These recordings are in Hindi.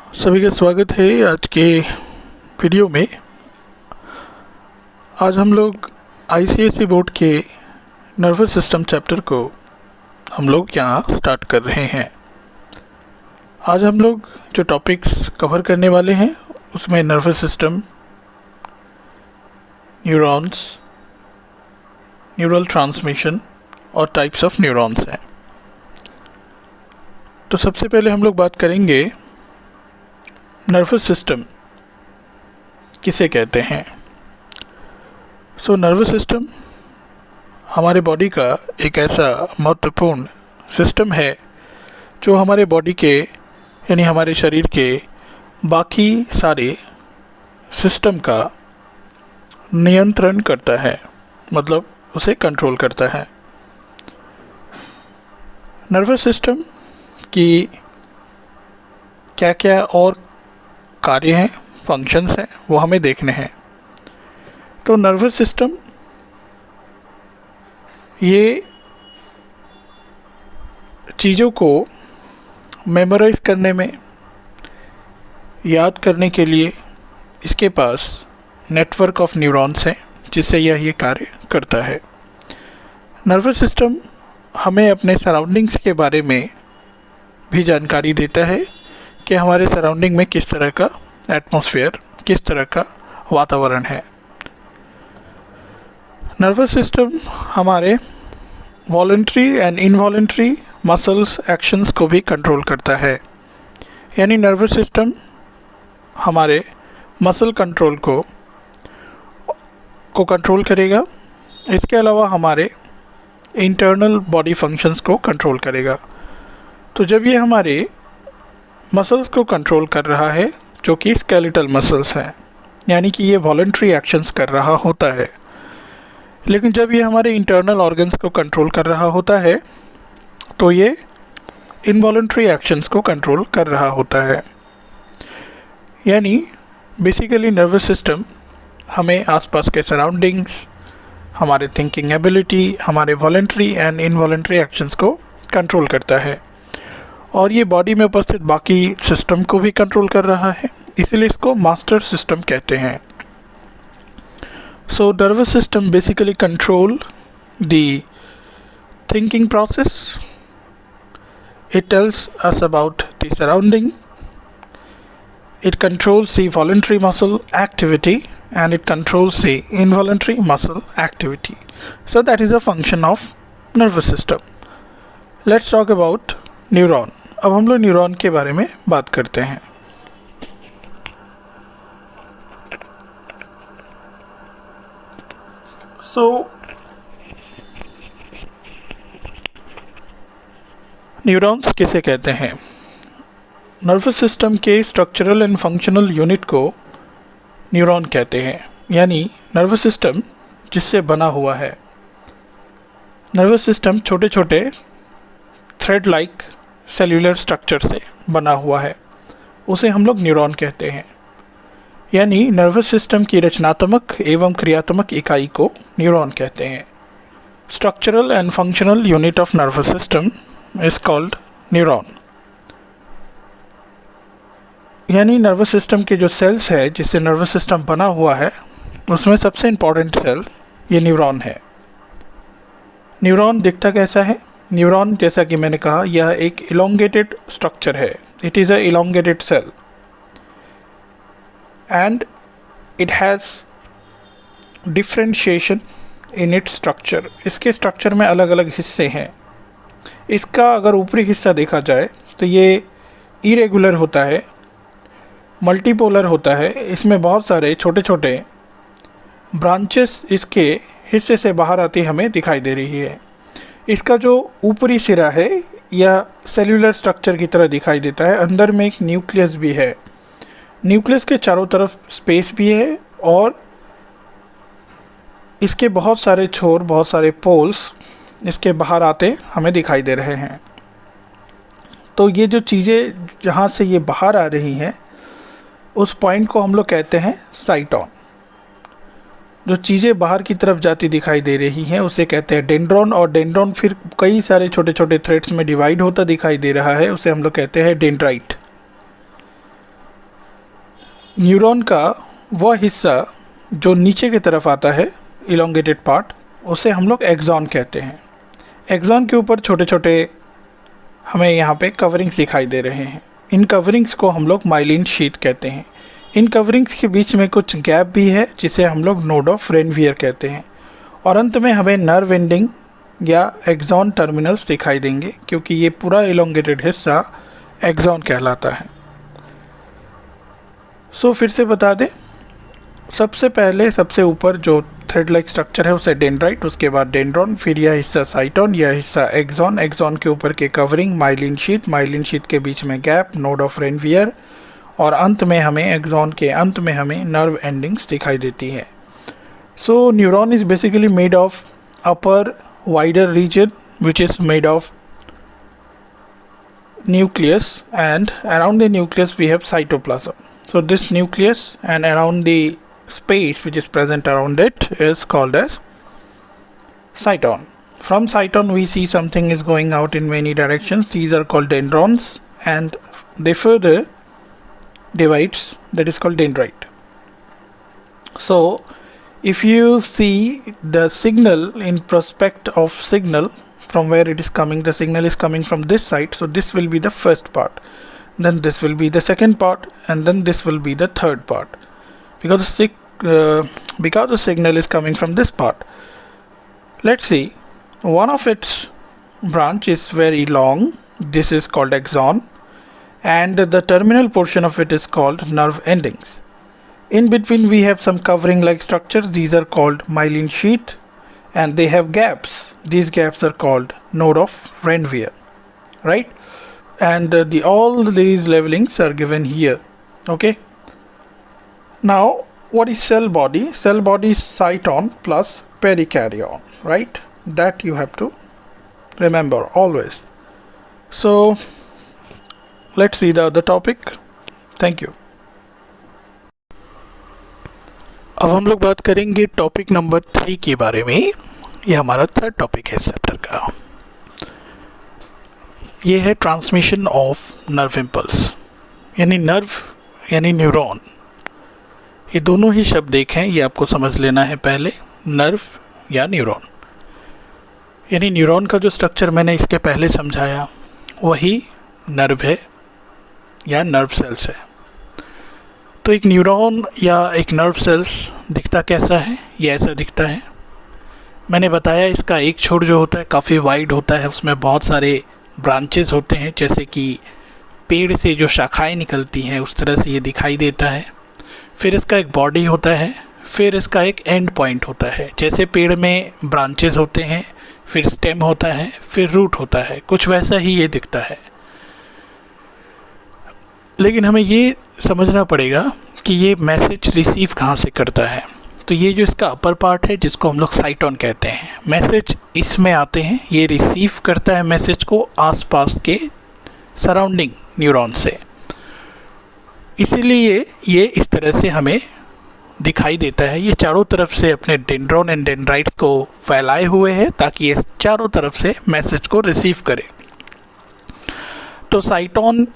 सभी का स्वागत है आज के वीडियो में। आज हम लोग आईसीएसई बोर्ड के नर्वस सिस्टम चैप्टर को हम लोग यहाँ स्टार्ट कर रहे हैं। आज हम लोग जो टॉपिक्स कवर करने वाले हैं उसमें nervous system, neurons, neural transmission और टाइप्स ऑफ न्यूरॉन्स हैं। तो सबसे पहले हम लोग बात करेंगे नर्वस सिस्टम किसे कहते हैं। नर्वस सिस्टम हमारे बॉडी का एक ऐसा महत्वपूर्ण सिस्टम है जो हमारे बॉडी के यानी हमारे शरीर के बाकी सारे सिस्टम का नियंत्रण करता है, मतलब उसे कंट्रोल करता है। नर्वस सिस्टम की क्या क्या और कार्य हैं, फंक्शंस हैं, वो हमें देखने हैं। तो नर्वस सिस्टम ये चीज़ों को मेमोराइज करने में, याद करने के लिए इसके पास नेटवर्क ऑफ न्यूरॉन्स हैं जिससे यह ये कार्य करता है। नर्वस सिस्टम हमें अपने सराउंडिंग्स के बारे में भी जानकारी देता है कि हमारे सराउंडिंग में किस तरह का एटमॉस्फेयर, किस तरह का वातावरण है। नर्वस सिस्टम हमारे voluntary and involuntary muscles actions को भी कंट्रोल करता है, यानी नर्वस सिस्टम हमारे मसल कंट्रोल को कंट्रोल करेगा। इसके अलावा हमारे इंटरनल बॉडी फंक्शंस को कंट्रोल करेगा। तो जब ये हमारे मसल्स को कंट्रोल कर रहा है जो कि स्केलेटल मसल्स हैं, यानी कि ये वॉलंटरी एक्शंस कर रहा होता है, लेकिन जब ये हमारे इंटरनल ऑर्गन्स को कंट्रोल कर रहा होता है तो ये इनवॉलंटरी एक्शंस को कंट्रोल कर रहा होता है। यानी बेसिकली नर्वस सिस्टम हमें आसपास के सराउंडिंग्स, हमारे थिंकिंग एबिलिटी, हमारे वॉलंटरी एंड इनवॉलंटरी एक्शंस को कंट्रोल करता है और ये बॉडी में उपस्थित बाकी सिस्टम को भी कंट्रोल कर रहा है, इसलिए इसको मास्टर सिस्टम कहते हैं। So nervous system basically control the thinking process, it tells us about the surrounding, it controls the voluntary muscle activity and it controls the involuntary muscle activity. So that is a function of nervous system. Let's talk about neuron. अब हम लोग न्यूरॉन के बारे में बात करते हैं। न्यूरॉन्स किसे कहते हैं? नर्वस सिस्टम के स्ट्रक्चरल एंड फंक्शनल यूनिट को न्यूरॉन कहते हैं, यानी नर्वस सिस्टम जिससे बना हुआ है। नर्वस सिस्टम छोटे छोटे थ्रेड लाइक सेल्यूलर स्ट्रक्चर से बना हुआ है, उसे हम लोग न्यूरॉन कहते हैं। यानी नर्वस सिस्टम की रचनात्मक एवं क्रियात्मक इकाई को न्यूरॉन कहते हैं। Structural and functional unit of nervous system is called neuron. यानी नर्वस सिस्टम के जो सेल्स है जिससे नर्वस सिस्टम बना हुआ है उसमें सबसे इम्पॉर्टेंट सेल ये न्यूरॉन है। न्यूरॉन दिखता कैसा है? न्यूरॉन, जैसा कि मैंने कहा, यह एक इलोंगेटेड स्ट्रक्चर है। It is a elongated cell and it has differentiation in its structure. इसके स्ट्रक्चर में अलग अलग हिस्से हैं। इसका अगर ऊपरी हिस्सा देखा जाए तो ये इरेगुलर होता है, मल्टीपोलर होता है। इसमें बहुत सारे छोटे छोटे ब्रांचेस इसके हिस्से से बाहर आती हमें दिखाई दे रही है। इसका जो ऊपरी सिरा है यह सेल्यूलर स्ट्रक्चर की तरह दिखाई देता है। अंदर में एक न्यूक्लियस भी है। न्यूक्लियस के चारों तरफ स्पेस भी है और इसके बहुत सारे छोर, बहुत सारे पोल्स इसके बाहर आते हमें दिखाई दे रहे हैं। तो ये जो चीज़ें जहाँ से ये बाहर आ रही हैं उस पॉइंट को हम लोग कहते हैं साइटॉन। जो चीज़ें बाहर की तरफ जाती दिखाई दे रही हैं उसे कहते हैं डेंड्रॉन, और डेंड्रॉन फिर कई सारे छोटे छोटे थ्रेड्स में डिवाइड होता दिखाई दे रहा है, उसे हम लोग कहते हैं डेंड्राइट। न्यूरॉन का वह हिस्सा जो नीचे की तरफ आता है, इलोंगेटेड पार्ट, उसे हम लोग एक्सॉन कहते हैं। एक्सॉन के ऊपर छोटे छोटे हमें यहाँ पे कवरिंग्स दिखाई दे रहे हैं। इन कवरिंग्स को हम लोग माइलिन शीट कहते हैं। इन कवरिंग्स के बीच में कुछ गैप भी है जिसे हम लोग नोड ऑफ रेनवियर कहते हैं। और अंत में हमें नर्व एंडिंग या एक्सॉन टर्मिनल्स दिखाई देंगे, क्योंकि ये पूरा इलोंगेटेड हिस्सा एक्सॉन कहलाता है। सो फिर से बता दें, सबसे पहले सबसे ऊपर जो थ्रेड लाइक स्ट्रक्चर है उसे डेंड्राइट, उसके बाद डेंड्रॉन, फिर यह हिस्सा साइटोन, यह हिस्सा एक्सॉन, एक्सॉन के ऊपर के covering myelin sheath, myelin sheath के बीच में गैप नोड ऑफ रेनवियर, और अंत में हमें एक्सॉन के अंत में हमें नर्व एंडिंग्स दिखाई देती है। So neuron is basically made of upper wider region which is made of nucleus, and around the nucleus we have cytoplasm. So this nucleus and around the space which is present around it is called as cyton. From cyton we see something is going out in many directions. These are called dendrons, and they further divides, that is called dendrite. So if you see the signal in prospect of signal, from where it is coming, the signal is coming from this side, so this will be the first part, then this will be the second part, and then this will be the third part, because the signal is coming from this part. Let's see, one of its branch is very long, this is called axon, and the terminal portion of it is called nerve endings. In between we have some covering like structures, these are called myelin sheath, and they have gaps. These gaps are called node of Ranvier, right? And all these levelings are given here. Okay. Now, what is cell body? Cell body is cyton plus perikaryon, right? That you have to remember always. So, let's see the other topic. Thank you. अब हम लोग बात करेंगे टॉपिक नंबर 3 के बारे में। यह हमारा थर्ड टॉपिक है चैप्टर का। ये है ट्रांसमिशन ऑफ नर्व इम्पल्स, यानी नर्व यानी न्यूरॉन। ये दोनों ही शब्द एक हैं, ये आपको समझ लेना है पहले। नर्व या न्यूरॉन, यानी न्यूरॉन का जो स्ट्रक्चर मैंने इसके पहले समझाया वही नर्व है या नर्व सेल्स है। तो एक न्यूरॉन या एक नर्व सेल्स दिखता कैसा है? ये ऐसा दिखता है। मैंने बताया इसका एक छोर जो होता है काफ़ी वाइड होता है, उसमें बहुत सारे ब्रांचेस होते हैं, जैसे कि पेड़ से जो शाखाएं निकलती हैं उस तरह से ये दिखाई देता है। फिर इसका एक बॉडी होता है, फिर इसका एक एंड पॉइंट होता है। जैसे पेड़ में ब्रांचेस होते हैं, फिर स्टेम होता है, फिर रूट होता है, कुछ वैसा ही ये दिखता है। लेकिन हमें ये समझना पड़ेगा कि ये मैसेज रिसीव कहाँ से करता है। तो ये जो इसका अपर पार्ट है जिसको हम लोग साइटोन कहते हैं, मैसेज इसमें आते हैं, ये रिसीव करता है मैसेज को आसपास के सराउंडिंग न्यूरॉन से। इसीलिए ये इस तरह से हमें दिखाई देता है। ये चारों तरफ से अपने डेंड्रॉन एंड डेंड्राइट्स को फैलाए हुए है ताकि ये चारों तरफ से मैसेज को रिसीव करे। तो साइटोन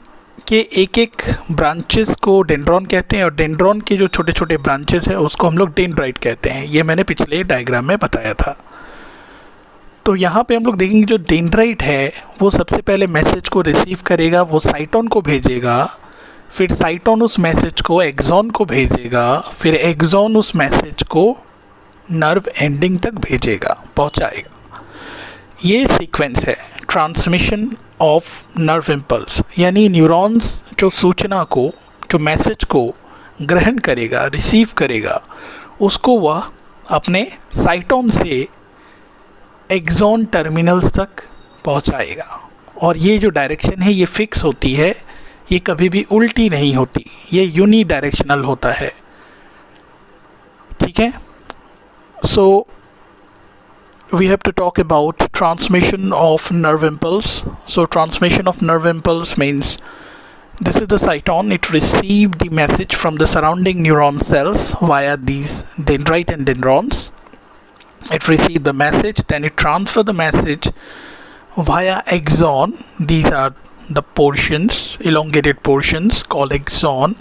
के एक एक ब्रांचेस को डेंड्रॉन कहते हैं, और डेंड्रॉन के जो छोटे छोटे ब्रांचेस हैं उसको हम लोग डेंड्राइट कहते हैं। ये मैंने पिछले डायग्राम में बताया था। तो यहाँ पे हम लोग देखेंगे जो डेंड्राइट है वो सबसे पहले मैसेज को रिसीव करेगा, वो साइटोन को भेजेगा, फिर साइटोन उस मैसेज को एक्सॉन को भेजेगा, फिर एक्सॉन उस मैसेज को नर्व एंडिंग तक भेजेगा, पहुँचाएगा। ये सीक्वेंस है ट्रांसमिशन ऑफ नर्व इम्पल्स, यानी न्यूरॉन्स जो सूचना को, जो मैसेज को ग्रहण करेगा, रिसीव करेगा, उसको वह अपने साइटोन से एक्सॉन टर्मिनल्स तक पहुंचाएगा। और ये जो डायरेक्शन है ये फिक्स होती है, ये कभी भी उल्टी नहीं होती, ये यूनी डायरेक्शनल होता है। ठीक है। सो we have to talk about transmission of nerve impulse. So transmission of nerve impulse means this is the cyton, it received the message from the surrounding neuron cells via these dendrite and dendrons. It received the message, then it transferred the message via axon. These are the portions, elongated portions called axon,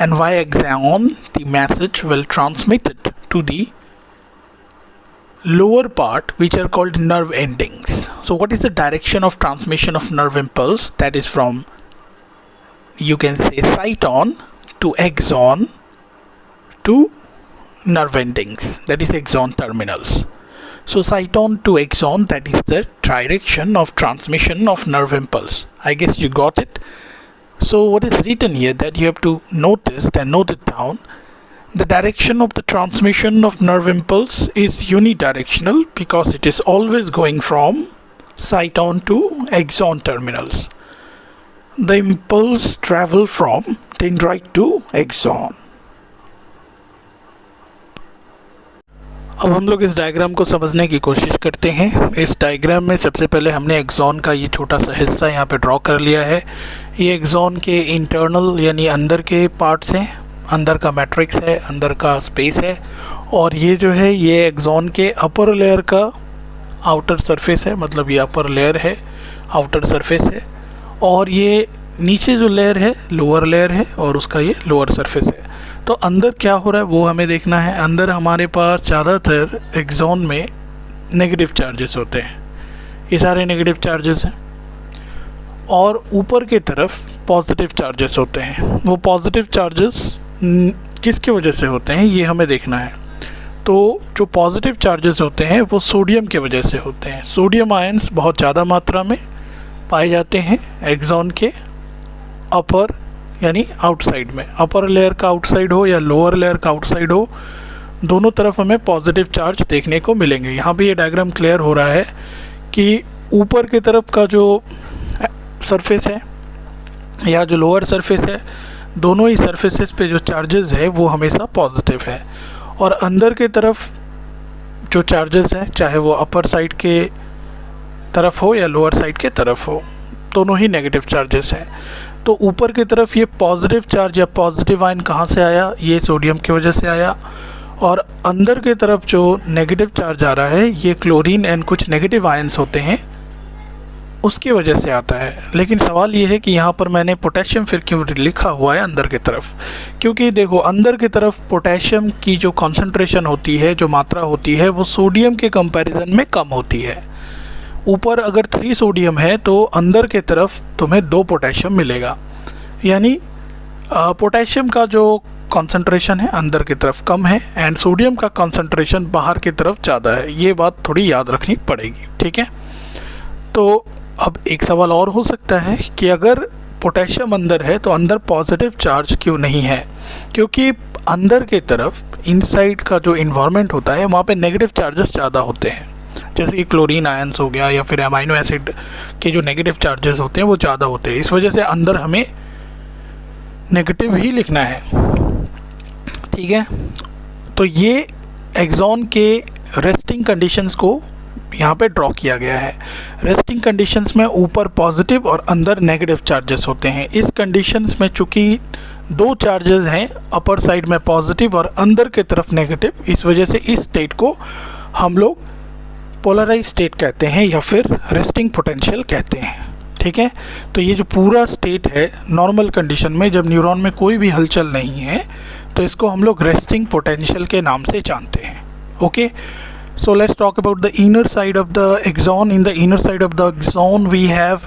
and via axon the message will transmit it to the lower part, which are called nerve endings. So what is the direction of transmission of nerve impulse? That is from, you can say, cyton to axon to nerve endings, that is axon terminals. So cyton to axon, that is the direction of transmission of nerve impulse. I guess you got it. So what is written here, that you have to notice and note it down. The direction of the transmission of nerve impulse is unidirectional because it is always going from cyton to axon terminals. The impulse travel from dendrite to axon. अब हम लोग इस डायग्राम को समझने की कोशिश करते हैं। इस डायग्राम में सबसे पहले हमने एक्सॉन का ये छोटा सा हिस्सा यहाँ पे ड्रॉ कर लिया है। ये एक्सॉन के इंटरनल यानी अंदर के पार्ट्स हैं, अंदर का मैट्रिक्स है, अंदर का स्पेस है, और ये जो है ये एक्सॉन के अपर लेयर का आउटर सरफेस है, मतलब ये अपर लेयर है, आउटर सरफेस है, और ये नीचे जो लेयर है लोअर लेयर है और उसका ये लोअर सरफेस है। तो अंदर क्या हो रहा है वो हमें देखना है। अंदर हमारे पास ज़्यादातर एक्सॉन में नेगेटिव चार्जेस होते हैं, ये सारे नेगेटिव चार्जेस हैं, और ऊपर की तरफ पॉजिटिव चार्जेस होते हैं। वो पॉजिटिव चार्जेस किसकी वजह से होते हैं ये हमें देखना है। तो जो पॉजिटिव चार्जेस होते हैं वो सोडियम के वजह से होते हैं। सोडियम आयंस बहुत ज़्यादा मात्रा में पाए जाते हैं एक्सॉन के अपर यानी आउटसाइड में। अपर लेयर का आउटसाइड हो या लोअर लेयर का आउटसाइड हो, दोनों तरफ हमें पॉजिटिव चार्ज देखने को मिलेंगे। यहाँ पे ये डायग्राम क्लियर हो रहा है कि ऊपर की तरफ का जो सरफेस है या जो लोअर सरफेस है, दोनों ही सरफेसेस पे जो चार्जेस है वो हमेशा पॉजिटिव है, और अंदर की तरफ जो चार्जेस हैं चाहे वो अपर साइड के तरफ हो या लोअर साइड के तरफ हो, दोनों ही नेगेटिव चार्जेस हैं। तो ऊपर की तरफ ये पॉजिटिव चार्ज या पॉजिटिव आयन कहाँ से आया, ये सोडियम की वजह से आया, और अंदर की तरफ जो नेगेटिव चार्ज आ रहा है ये क्लोरीन एंड कुछ नेगेटिव आयंस होते हैं उसकी वजह से आता है। लेकिन सवाल ये है कि यहाँ पर मैंने पोटेशियम फिर क्यों लिखा हुआ है अंदर की तरफ, क्योंकि देखो अंदर की तरफ पोटेशियम की जो कॉन्सेंट्रेशन होती है, जो मात्रा होती है, वो सोडियम के कंपैरिजन में कम होती है। ऊपर अगर 3 सोडियम है तो अंदर के तरफ तुम्हें 2 पोटेशियम मिलेगा, यानी पोटेशियम का जो कॉन्सेंट्रेशन है अंदर की तरफ कम है एंड सोडियम का कॉन्सेंट्रेशन बाहर की तरफ ज़्यादा है। ये बात थोड़ी याद रखनी पड़ेगी, ठीक है। तो अब एक सवाल और हो सकता है कि अगर पोटेशियम अंदर है तो अंदर पॉजिटिव चार्ज क्यों नहीं है, क्योंकि अंदर की तरफ इनसाइड का जो इन्वायरमेंट होता है वहाँ पे नेगेटिव चार्जेस ज़्यादा होते हैं, जैसे कि क्लोरीन आयंस हो गया या फिर अमाइनो एसिड के जो नेगेटिव चार्जेस होते हैं वो ज़्यादा होते हैं। इस वजह से अंदर हमें नेगेटिव ही लिखना है, ठीक है। तो ये एक्सॉन के रेस्टिंग कंडीशंस को यहाँ पे ड्रॉ किया गया है। रेस्टिंग कंडीशंस में ऊपर पॉजिटिव और अंदर नेगेटिव चार्जेस होते हैं। इस कंडीशंस में चूँकि 2 चार्जेस हैं, अपर साइड में पॉजिटिव और अंदर की तरफ नेगेटिव, इस वजह से इस स्टेट को हम लोग पोलराइज स्टेट कहते हैं या फिर रेस्टिंग पोटेंशियल कहते हैं, ठीक है। तो ये जो पूरा स्टेट है नॉर्मल कंडीशन में, जब न्यूरॉन में कोई भी हलचल नहीं है, तो इसको हम लोग रेस्टिंग पोटेंशियल के नाम से जानते हैं, okay. So let's talk about the inner side of the axon. In the inner side of the axon we have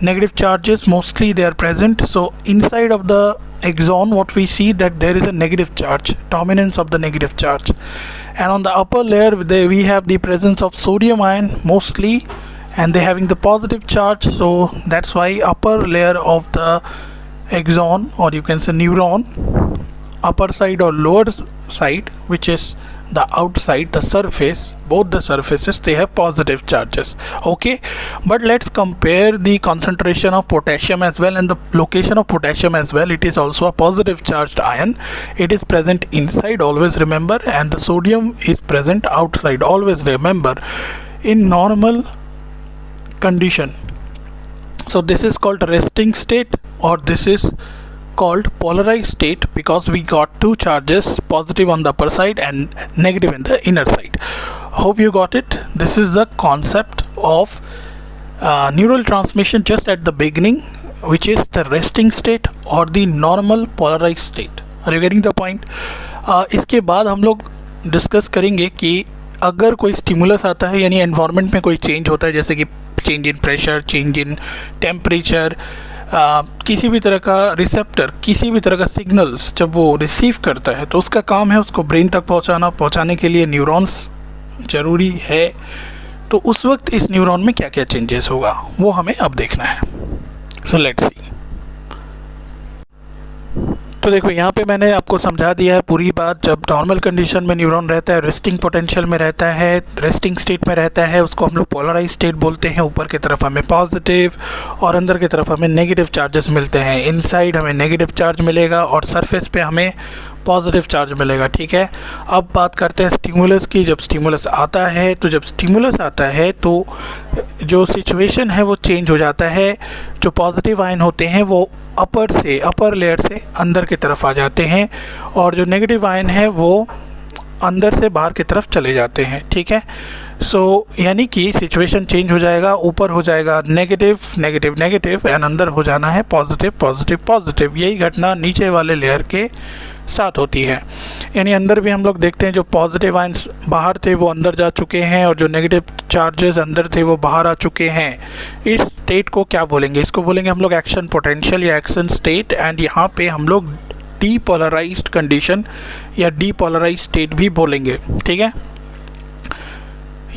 negative charges, mostly they are present. So inside of the axon what we see that there is a negative charge, dominance of the negative charge, and on the upper layer we have the presence of sodium ion mostly, and they having the positive charge. So that's why upper layer of the axon, or you can say neuron, upper side or lower side, which is the outside, the surface, both the surfaces, they have positive charges, okay. But let's compare the concentration of potassium as well and the location of potassium as well. It is also a positive charged ion. It is present inside, always remember, and the sodium is present outside, always remember, in normal condition. So this is called resting state, or this is called polarized state, because we got 2 charges, positive on the upper side and negative in the inner side. Hope you got it. This is the concept of neural transmission just at the beginning, which is the resting state or the normal polarized state. Are you getting the point? इसके बाद हम लोग डिस्कस करेंगे कि अगर कोई स्टिमुलस आता है, यानी एनवायरनमेंट में कोई चेंज होता है, जैसे कि change in pressure, change in temperature, किसी भी तरह का रिसेप्टर, किसी भी तरह का सिग्नल्स जब वो रिसीव करता है तो उसका काम है उसको ब्रेन तक पहुंचाने के लिए न्यूरॉन्स ज़रूरी है। तो उस वक्त इस न्यूरॉन में क्या क्या चेंजेस होगा वो हमें अब देखना है। So let's see. तो देखो यहाँ पे मैंने आपको समझा दिया है पूरी बात। जब नॉर्मल कंडीशन में न्यूरॉन रहता है, रेस्टिंग पोटेंशियल में रहता है, रेस्टिंग स्टेट में रहता है, उसको हम लोग पोलराइज स्टेट बोलते हैं। ऊपर की तरफ हमें पॉजिटिव और अंदर की तरफ हमें नेगेटिव चार्जेस मिलते हैं। इनसाइड हमें नेगेटिव चार्ज मिलेगा और सरफेस पे हमें पॉजिटिव चार्ज मिलेगा, ठीक है। अब बात करते हैं स्टिमुलस की। जब स्टिमुलस आता है तो जो सिचुएशन है वो चेंज हो जाता है। जो पॉजिटिव आयन होते हैं वो अपर लेयर से अंदर की तरफ आ जाते हैं और जो नेगेटिव आयन है वो अंदर से बाहर की तरफ चले जाते हैं, ठीक है। यानी कि सिचुएशन चेंज हो जाएगा, ऊपर हो जाएगा नेगेटिव नेगेटिव नेगेटिव एंड अंदर हो जाना है पॉजिटिव पॉजिटिव पॉजिटिव। यही घटना नीचे वाले लेयर के साथ होती है। यानी अंदर भी हम लोग देखते हैं जो पॉजिटिव आयंस बाहर थे वो अंदर जा चुके हैं और जो नेगेटिव चार्जेस अंदर थे वो बाहर आ चुके हैं। इस स्टेट को क्या बोलेंगे? इसको बोलेंगे हम लोग एक्शन पोटेंशियल या एक्शन स्टेट। एंड यहाँ पे हम लोग डीपोलराइज्ड कंडीशन या डीपोलराइज्ड स्टेट भी बोलेंगे, ठीक है।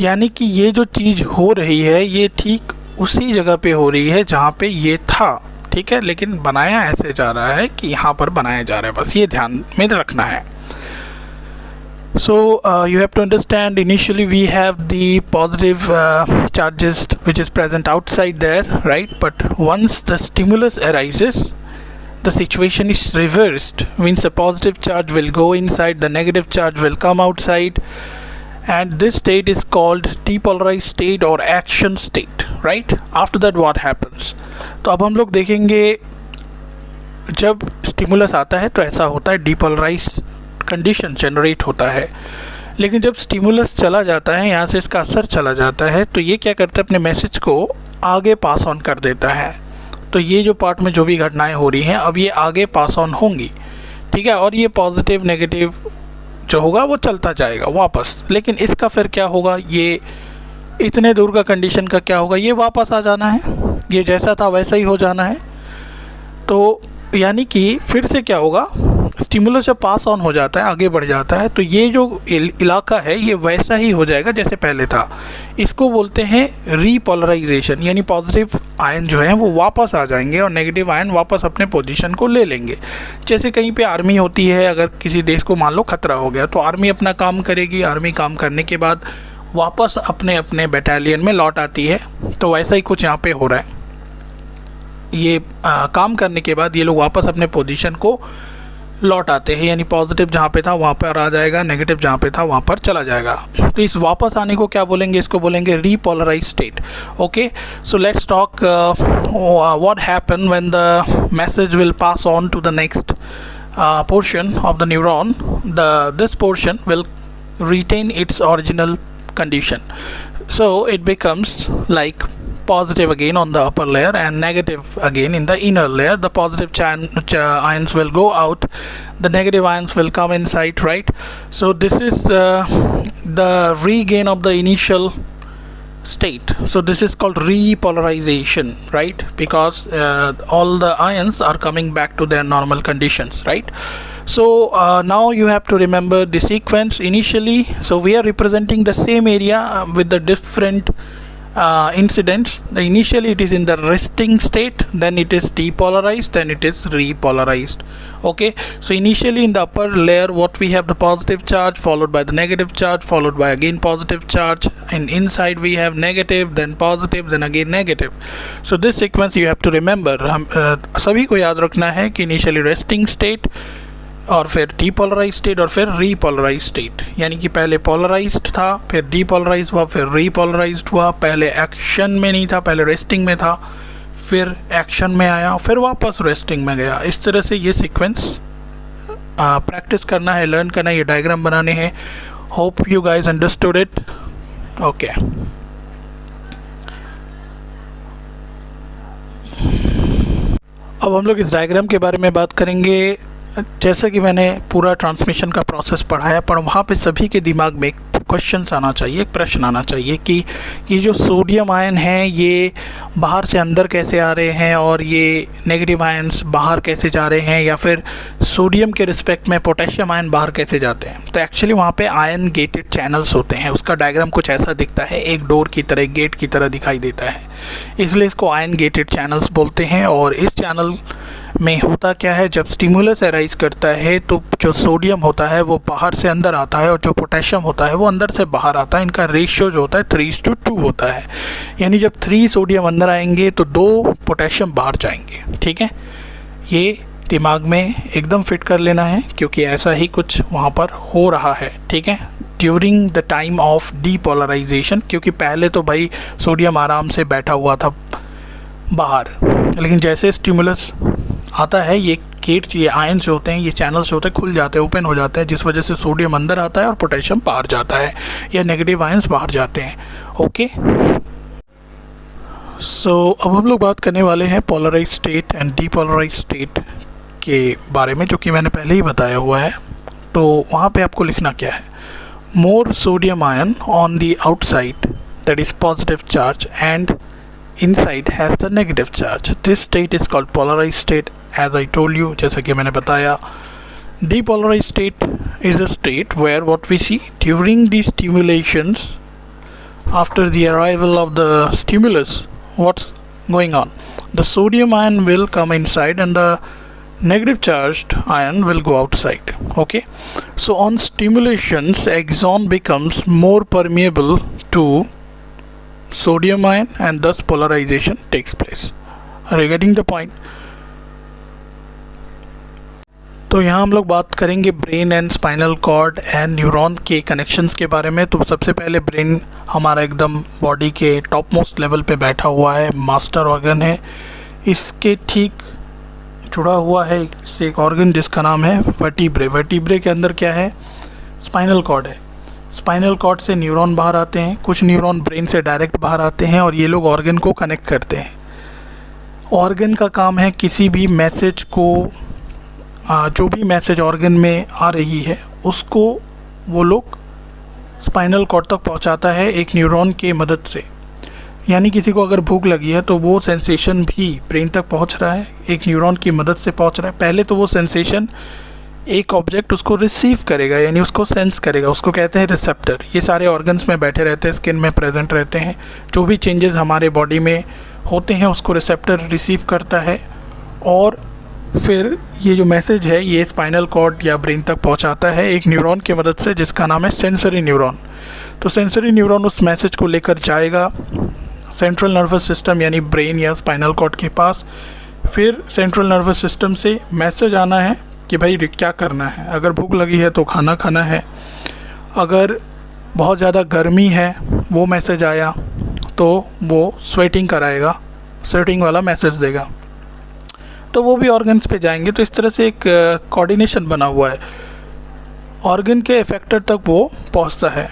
यानी कि ये जो चीज़ हो रही है ये ठीक उसी जगह पे हो रही है जहाँ पे ये था, ठीक है, लेकिन बनाया ऐसे जा रहा है कि यहाँ पर बनाया जा रहा है, बस ये ध्यान में रखना है। So you have to understand, initially we have the positive charges which is present outside there, right? But once the stimulus arises, the situation is reversed, means the positive charge will go inside, the negative charge will come outside, and this state is called depolarized state or action state, right? After that what happens? तो अब हम लोग देखेंगे जब स्टिमुलस आता है तो ऐसा होता है, डीपोलराइज कंडीशन जनरेट होता है। लेकिन जब स्टिमुलस चला जाता है, यहाँ से इसका असर चला जाता है, तो ये क्या करता है, अपने मैसेज को आगे पास ऑन कर देता है। तो ये जो पार्ट में जो भी घटनाएं हो रही हैं अब ये आगे पास ऑन होंगी, ठीक है, और ये पॉजिटिव नेगेटिव जो होगा वो चलता जाएगा वापस। लेकिन इसका फिर क्या होगा, ये इतने दूर का कंडीशन का क्या होगा, ये वापस आ जाना है, ये जैसा था वैसा ही हो जाना है। तो यानी कि फिर से क्या होगा, स्टिमुलस जब पास ऑन हो जाता है, आगे बढ़ जाता है, तो ये जो इलाका है ये वैसा ही हो जाएगा जैसे पहले था। इसको बोलते हैं रीपोलराइजेशन, यानी पॉजिटिव आयन जो है वो वापस आ जाएंगे और नेगेटिव आयन वापस अपने पोजीशन को ले लेंगे। जैसे कहीं पे आर्मी होती है, अगर किसी देश को मान लो खतरा हो गया तो आर्मी अपना काम करेगी, आर्मी काम करने के बाद वापस अपने अपने बटालियन में लौट आती है। तो वैसा ही कुछ यहाँ पे हो रहा है। ये काम करने के बाद ये लोग वापस अपने पोजीशन को लौट आते हैं, यानी पॉजिटिव जहाँ पे था वहाँ पर आ जाएगा, नेगेटिव जहाँ पे था वहाँ पर चला जाएगा। तो इस वापस आने को क्या बोलेंगे, इसको बोलेंगे repolarize state. Okay, so let's talk what happen when the message will pass on to the next portion of the neuron. This portion will retain its original condition, so it becomes like positive again on the upper layer and negative again in the inner layer. The positive ions will go out, the negative ions will come inside, right? So this is the regain of the initial state. So this is called repolarization, right? Because all the ions are coming back to their normal conditions, right? So now you have to remember the sequence initially. So we are representing the same area with the different incidents. Initially it is in the resting state, then it is depolarized, then it is repolarized. Okay, so initially in the upper layer what we have, the positive charge followed by the negative charge followed by again positive charge, and inside we have negative, then positive, then again negative. So this sequence you have to remember. सभी को याद रखना है कि initially resting state और फिर डीपोलराइज स्टेट और फिर रीपोलराइज स्टेट, यानी कि पहले पोलराइज्ड था, फिर डीपोलराइज हुआ, फिर रीपोलराइज्ड हुआ। पहले एक्शन में नहीं था, पहले रेस्टिंग में था, फिर एक्शन में आया, फिर वापस रेस्टिंग में गया। इस तरह से ये सीक्वेंस प्रैक्टिस करना है, लर्न करना है, ये डायग्राम बनाने हैं। Hope you guys understood it. Okay, अब हम लोग इस डायग्राम के बारे में बात करेंगे। जैसा कि मैंने पूरा ट्रांसमिशन का प्रोसेस पढ़ाया, पर वहाँ पे सभी के दिमाग में एक क्वेश्चन आना चाहिए, एक प्रश्न आना चाहिए कि ये जो सोडियम आयन हैं ये बाहर से अंदर कैसे आ रहे हैं और ये नेगेटिव आयन्स बाहर कैसे जा रहे हैं, या फिर सोडियम के रिस्पेक्ट में पोटेशियम आयन बाहर कैसे जाते हैं। तो एक्चुअली वहाँ पे आयन गेटेड चैनल्स होते हैं। उसका डायग्राम कुछ ऐसा दिखता है, एक डोर की तरह, गेट की तरह दिखाई देता है, इसलिए इसको आयन गेटेड चैनल्स बोलते हैं। और इस चैनल में होता क्या है, जब स्टिमुलस अराइज करता है तो जो सोडियम होता है वो बाहर से अंदर आता है और जो पोटेशियम होता है वो अंदर से बाहर आता है। इनका रेशियो जो होता है 3:2 होता है, यानी जब 3 सोडियम अंदर आएंगे तो 2 पोटेशियम बाहर जाएंगे। ठीक है, ये दिमाग में एकदम फिट कर लेना है क्योंकि ऐसा ही कुछ वहाँ पर हो रहा है। ठीक है, during the time of depolarization, क्योंकि पहले तो भाई सोडियम आराम से बैठा हुआ था बाहर, लेकिन जैसे स्टिमुलस आता है ये गेट, ये आयन्स जो होते हैं, ये चैनल्स होते हैं, खुल जाते हैं, ओपन हो जाते हैं, जिस वजह से सोडियम अंदर आता है और पोटेशियम बाहर जाता है, या नेगेटिव आयन्स बाहर जाते हैं। ओके, सो अब हम लोग बात करने वाले हैं polarize state and depolarize state के बारे में, जो कि मैंने पहले ही बताया हुआ है। तो वहाँ पे आपको लिखना क्या है, more sodium ion on the outside that is positive charge and inside has the negative charge. This state is called polarized state, as I told you, जैसा कि मैंने बताया। Depolarized state is a state where what we see during the stimulations, after the arrival of the stimulus, what's going on? The sodium ion will come inside and the negative charged ion will go outside. Okay, so on stimulations, axon becomes more permeable to sodium ion and thus polarization takes place. Are you getting the point? तो यहाँ हम लोग बात करेंगे brain and spinal cord and neuron के कनेक्शंस के बारे में। तो सबसे पहले ब्रेन हमारा एकदम बॉडी के टॉप मोस्ट लेवल पे बैठा हुआ है, मास्टर ऑर्गन है। इसके ठीक जुड़ा हुआ है इससे एक ऑर्गन जिसका नाम है वर्टिब्रे। वर्टिब्रे के अंदर क्या है, स्पाइनल कॉर्ड है। स्पाइनल कॉर्ड से न्यूरॉन बाहर आते हैं, कुछ न्यूरॉन ब्रेन से डायरेक्ट बाहर आते हैं और ये लोग ऑर्गन को कनेक्ट करते हैं। ऑर्गन का काम है किसी भी मैसेज को, जो भी मैसेज ऑर्गन में आ रही है उसको वो लोग स्पाइनल कॉर्ड तक पहुंचाता है एक न्यूरॉन के मदद से। यानी किसी को अगर भूख लगी है तो वो सेंसेशन भी ब्रेन तक पहुंच रहा है, एक न्यूरॉन की मदद से पहुंच रहा है। पहले तो वो सेंसेशन एक ऑब्जेक्ट उसको रिसीव करेगा, यानी उसको सेंस करेगा, उसको कहते हैं रिसेप्टर। ये सारे ऑर्गन्स में बैठे रहते हैं, स्किन में प्रेजेंट रहते हैं। जो भी चेंजेस हमारे बॉडी में होते हैं उसको रिसेप्टर रिसीव करता है और फिर ये जो मैसेज है ये स्पाइनल कॉर्ड या ब्रेन तक पहुंचाता है एक न्यूरॉन की मदद से जिसका नाम है सेंसरी न्यूरॉन। तो सेंसरी न्यूरॉन उस मैसेज को लेकर जाएगा सेंट्रल नर्वस सिस्टम यानी ब्रेन या स्पाइनल कॉर्ड के पास। फिर सेंट्रल नर्वस सिस्टम से मैसेज आना है कि भाई क्या करना है। अगर भूख लगी है तो खाना खाना है, अगर बहुत ज़्यादा गर्मी है वो मैसेज आया तो वो स्वेटिंग कराएगा, स्वेटिंग वाला मैसेज देगा, तो वो भी ऑर्गन्स पे जाएंगे। तो इस तरह से एक कोऑर्डिनेशन बना हुआ है, ऑर्गन के इफेक्टर तक वो पहुंचता है।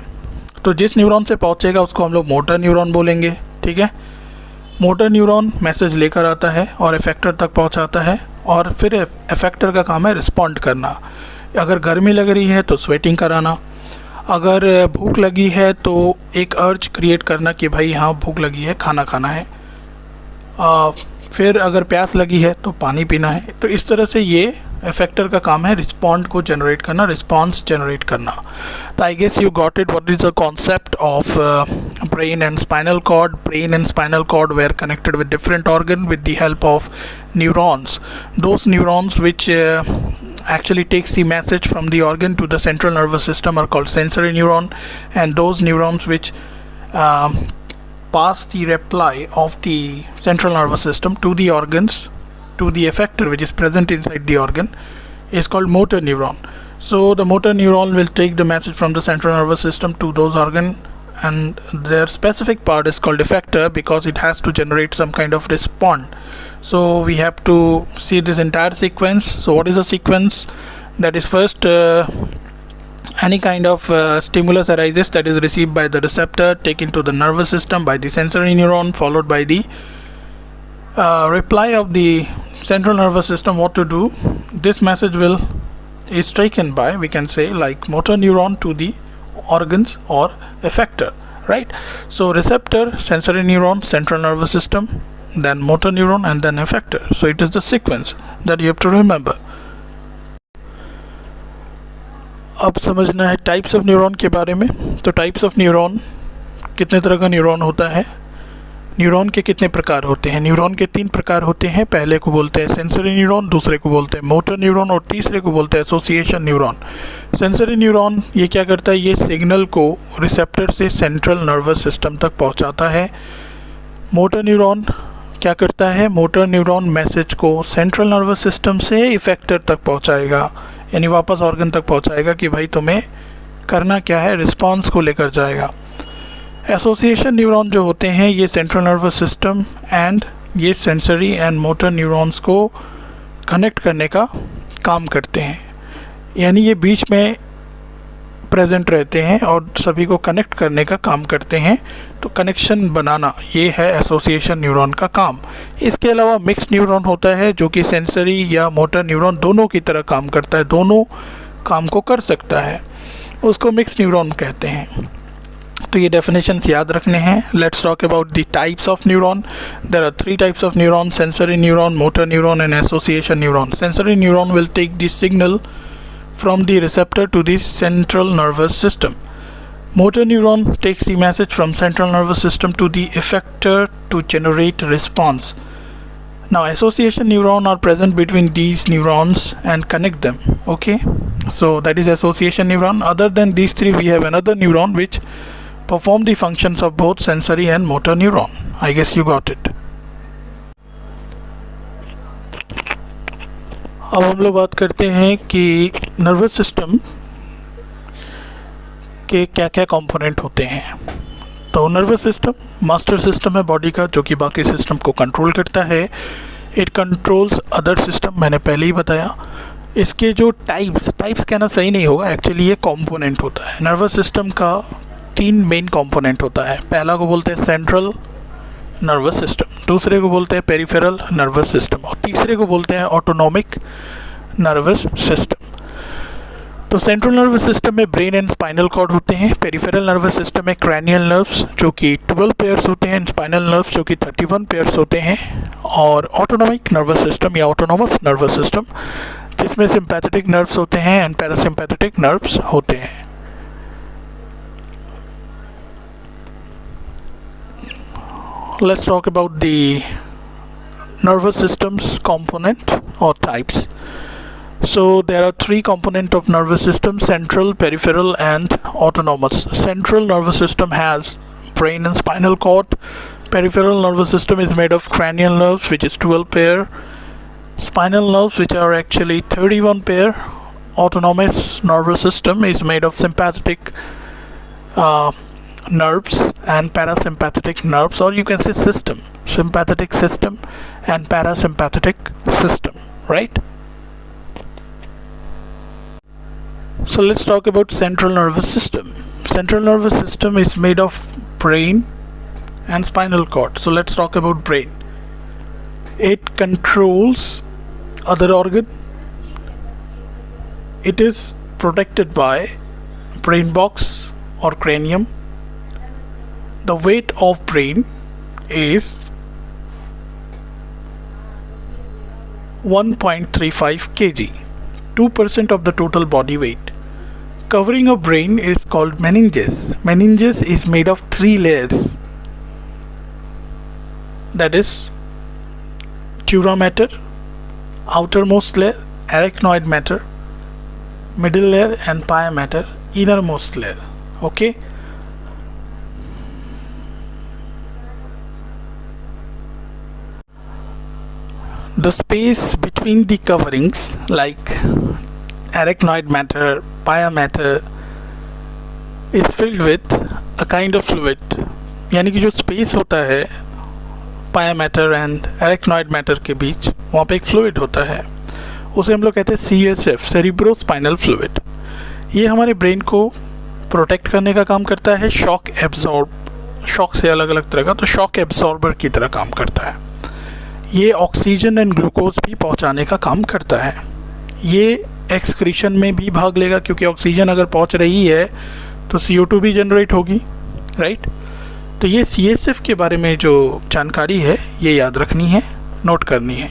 तो जिस न्यूरॉन से पहुंचेगा उसको हम लोग मोटर न्यूरॉन बोलेंगे। ठीक है, मोटर न्यूरॉन मैसेज लेकर आता है और इफेक्टर तक पहुंचाता है और फिर इफेक्टर का काम है रिस्पॉन्ड करना। अगर गर्मी लग रही है तो स्वेटिंग कराना, अगर भूख लगी है तो एक अर्ज क्रिएट करना कि भाई हाँ भूख लगी है, खाना खाना है। फिर अगर प्यास लगी है तो पानी पीना है। तो इस तरह से ये इफेक्टर का काम है रिस्पॉन्ड को जनरेट करना, रिस्पॉन्स जनरेट करना। तो I guess you got it what is the concept of brain and spinal cord. Brain and spinal cord were connected with different organ with the help of neurons. Those neurons which actually takes the message from the organ to the central nervous system are called sensory neuron, and those neurons which pass the reply of the central nervous system to the organs, to the effector which is present inside the organ, is called motor neuron. So the motor neuron will take the message from the central nervous system to those organ, and their specific part is called effector because it has to generate some kind of response. So we have to see this entire sequence. So what is a sequence? That is first any kind of stimulus arises that is received by the receptor, taken to the nervous system by the sensory neuron, followed by the reply of the central nervous system, what to do? This message is taken by, we can say, like motor neuron to the organs or effector, right? So receptor, sensory neuron, central nervous system, then motor neuron, and then effector. So it is the sequence that you have to remember. अब समझना है टाइप्स ऑफ न्यूरॉन के बारे में. तो टाइप्स ऑफ न्यूरॉन, कितने तरह का न्यूरॉन होता है, न्यूरॉन के कितने प्रकार होते हैं. न्यूरॉन के 3 प्रकार होते हैं. पहले को बोलते हैं सेंसरी न्यूरॉन, दूसरे को बोलते हैं मोटर न्यूरॉन, और तीसरे को बोलते हैं एसोसिएशन न्यूरॉन. सेंसरी न्यूरॉन ये क्या करता है, ये सिग्नल को रिसेप्टर से सेंट्रल नर्वस सिस्टम तक पहुंचाता है. मोटर न्यूरॉन क्या करता है, मोटर न्यूरॉन मैसेज को सेंट्रल नर्वस सिस्टम से इफेक्टर तक पहुंचाएगा, यानी वापस ऑर्गन तक पहुंचाएगा कि भाई तुम्हें करना क्या है, रिस्पॉन्स को लेकर जाएगा. एसोसिएशन न्यूरॉन जो होते हैं ये सेंट्रल नर्वस सिस्टम एंड ये सेंसरी एंड मोटर न्यूरॉन्स को कनेक्ट करने का काम करते हैं, यानी ये बीच में प्रेजेंट रहते हैं और सभी को कनेक्ट करने का काम करते हैं. तो कनेक्शन बनाना ये है एसोसिएशन न्यूरॉन का काम. इसके अलावा मिक्स न्यूरॉन होता है जो कि सेंसरी या मोटर न्यूरॉन दोनों की तरह काम करता है, दोनों काम को कर सकता है, उसको मिक्स न्यूरॉन कहते हैं. तो ये डेफिनेशंस याद रखने हैं. Let's talk about the types of neuron. There are 3 types of neuron: sensory neuron, motor neuron and association neuron. Sensory neuron will take the signal from the receptor to the central nervous system. Motor neuron takes the message from central nervous system to the effector to generate response. Now association neuron are present between these neurons and connect them. Okay, so that is association neuron. Other than these 3 we have another neuron which perform the functions of both sensory and motor neuron. I guess you got it. अब हम लोग बात करते हैं कि नर्वस सिस्टम के क्या क्या कंपोनेंट होते हैं. तो नर्वस सिस्टम मास्टर सिस्टम है बॉडी का, जो कि बाकी सिस्टम को कंट्रोल करता है. इट कंट्रोल्स अदर सिस्टम, मैंने पहले ही बताया. इसके जो टाइप्स कहना सही नहीं होगा, एक्चुअली ये कंपोनेंट होता है. नर्वस सिस्टम का 3 मेन कंपोनेंट होता है. पहला को बोलते हैं सेंट्रल नर्वस सिस्टम, दूसरे को बोलते हैं पेरिफेरल नर्वस सिस्टम, और तीसरे को बोलते हैं ऑटोनॉमिक नर्वस सिस्टम. तो सेंट्रल नर्वस सिस्टम में ब्रेन एंड स्पाइनल कॉर्ड होते हैं. पेरिफेरल नर्वस सिस्टम में क्रैनियल नर्व्स जो कि 12 पेयर्स होते हैं, स्पाइनल नर्व्स जो कि 31 पेयर्स होते हैं. और ऑटोनॉमिक नर्वस सिस्टम या ऑटोनॉमस नर्वस सिस्टम जिसमें सिंपैथेटिक नर्व्स होते हैं एंड पैरासिम्पैथेटिक नर्व्स होते हैं. Let's talk about the nervous system's component or types. So there are 3 components of nervous system: central, peripheral and autonomous. Central nervous system has brain and spinal cord. Peripheral nervous system is made of cranial nerves, which is 12 pair, spinal nerves which are actually 31 pair. Autonomous nervous system is made of sympathetic nerves and parasympathetic nerves, or you can say system, sympathetic system and parasympathetic system, right? So let's talk about central nervous system. Central nervous system is made of brain and spinal cord. So let's talk about brain. It controls other organ. It is protected by brain box or cranium. The weight of brain is 1.35 kg, 2% of the total body weight. Covering of brain is called meninges. Meninges is made of 3 layers. That is dura mater, outermost layer, arachnoid matter, middle layer, and pia mater, innermost layer. Okay. The space between the coverings like arachnoid matter, pia matter is filled with a kind of fluid. यानी कि जो स्पेस होता है pia matter and arachnoid matter के बीच, वहाँ पे एक फ्लूइड होता है, उसे हम लोग कहते हैं CSF, सेरिब्रोस्पाइनल फ्लूइड. ये हमारे ब्रेन को प्रोटेक्ट करने का काम करता है. शॉक से अलग अलग तरह का, तो शॉक एब्जॉर्बर की तरह काम करता है. ये ऑक्सीजन एंड ग्लूकोज भी पहुंचाने का काम करता है। ये एक्सक्रीशन में भी भाग लेगा, क्योंकि ऑक्सीजन अगर पहुंच रही है तो CO2 भी जनरेट होगी, राइट। तो ये CSF के बारे में जो जानकारी है ये याद रखनी है, नोट करनी है।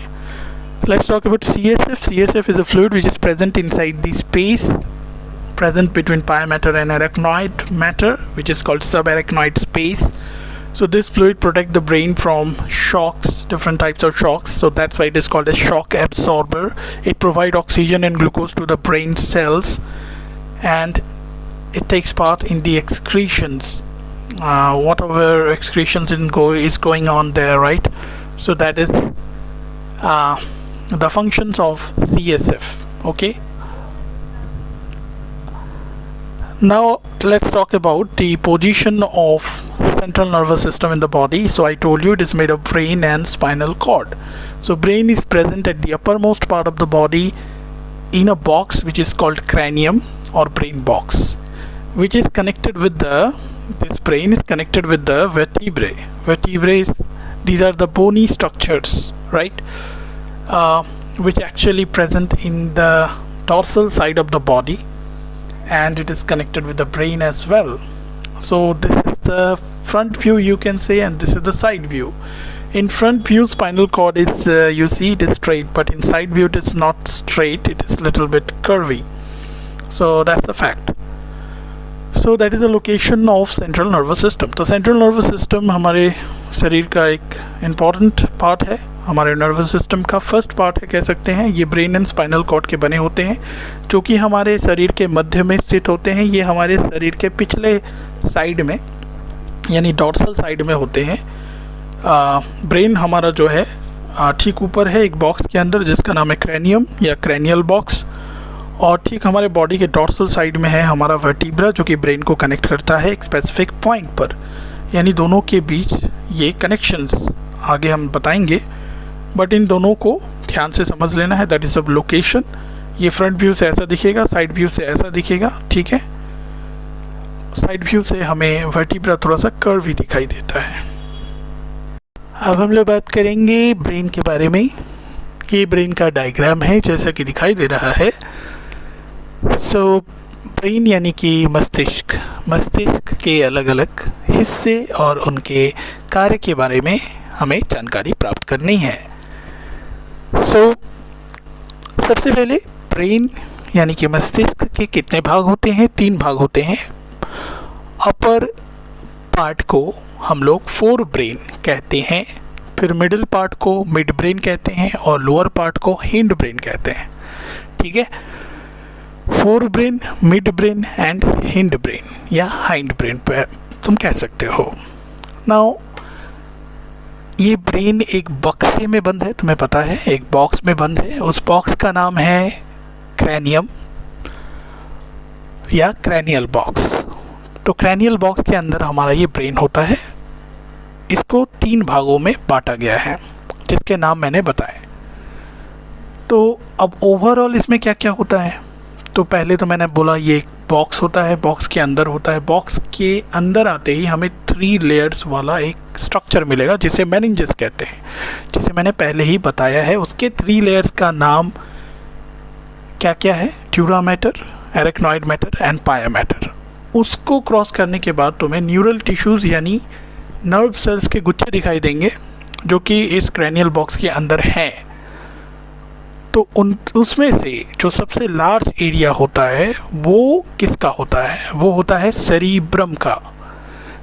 Let's talk about CSF. CSF is a fluid which is present inside the space present between pia matter and arachnoid matter, which is called subarachnoid space. So this fluid protect the brain from shocks, different types of shocks. So that's why it is called a shock absorber. It provide oxygen and glucose to the brain cells, and it takes part in the excretions. Whatever excretions is going on there, right? So that is the functions of CSF. Okay, now let's talk about the position of central nervous system in the body. So I told you it is made of brain and spinal cord. So brain is present at the uppermost part of the body in a box which is called cranium or brain box, which is connected with this brain is connected with the vertebrae. These are the bony structures, right, which actually present in the dorsal side of the body, and it is connected with the brain as well. So this is the front view, you can say, and this is the side view. In front view, spinal cord is you see it is straight, but in side view it is not straight, it is little bit curvy. So that's a fact. So that is the location of central nervous system. तो central nervous system हमारे शरीर का एक important part है, हमारे nervous system का first part है कह सकते हैं। ये brain and spinal cord के बने होते हैं, जो कि हमारे शरीर के मध्य में स्थित होते हैं। ये हमारे शरीर के पिछले साइड में यानी डॉर्सल साइड में होते हैं। ब्रेन हमारा जो है ठीक ऊपर है एक बॉक्स के अंदर जिसका नाम है क्रैनियम या क्रैनियल बॉक्स, और ठीक हमारे बॉडी के डॉर्सल साइड में है हमारा वर्टिब्रा, जो कि ब्रेन को कनेक्ट करता है एक स्पेसिफिक पॉइंट पर। यानी दोनों के बीच ये कनेक्शंस आगे हम बताएंगे, बट इन दोनों को ध्यान से समझ लेना है। दैट इज़ अब लोकेशन। ये फ्रंट व्यू से ऐसा दिखेगा, साइड व्यू से ऐसा दिखेगा, ठीक है। साइड व्यू से हमें वर्टिब्रा थोड़ा सा कर्व ही दिखाई देता है। अब हम लोग बात करेंगे ब्रेन के बारे में। ये ब्रेन का डायग्राम है जैसा कि दिखाई दे रहा है। सो ब्रेन यानी कि मस्तिष्क के अलग अलग हिस्से और उनके कार्य के बारे में हमें जानकारी प्राप्त करनी है। सो सबसे पहले ब्रेन यानी कि मस्तिष्क के कितने भाग होते हैं? 3 भाग होते हैं। अपर पार्ट को हम लोग फोर ब्रेन कहते हैं, फिर मिडिल पार्ट को मिड ब्रेन कहते हैं और लोअर पार्ट को हिंड ब्रेन कहते हैं, ठीक है। Fore brain, mid brain and hind brain या हाइंड ब्रेन पर तुम कह सकते हो। नाउ ये ब्रेन एक बक्से में बंद है, तुम्हें पता है, एक बॉक्स में बंद है। उस बॉक्स का नाम है क्रैनियम या क्रैनियल बॉक्स। तो क्रैनियल बॉक्स के अंदर हमारा ये ब्रेन होता है। इसको 3 भागों में बांटा गया है जिसके नाम मैंने बताए। तो अब ओवरऑल इसमें क्या क्या होता है? तो पहले तो मैंने बोला ये एक बॉक्स होता है, बॉक्स के अंदर होता है। बॉक्स के अंदर आते ही हमें 3 लेयर्स वाला एक स्ट्रक्चर मिलेगा जिसे मेनिंजेस कहते हैं, जिसे मैंने पहले ही बताया है। उसके 3 लेयर्स का नाम क्या क्या है? Dura mater, arachnoid matter and पाया मैटर। उसको क्रॉस करने के बाद तुम्हें न्यूरल टिश्यूज़ यानी नर्व सेल्स के गुच्छे दिखाई देंगे जो कि इस क्रैनियल बॉक्स के अंदर हैं। तो उसमें से जो सबसे लार्ज एरिया होता है वो किसका होता है? वो होता है सेरिब्रम का।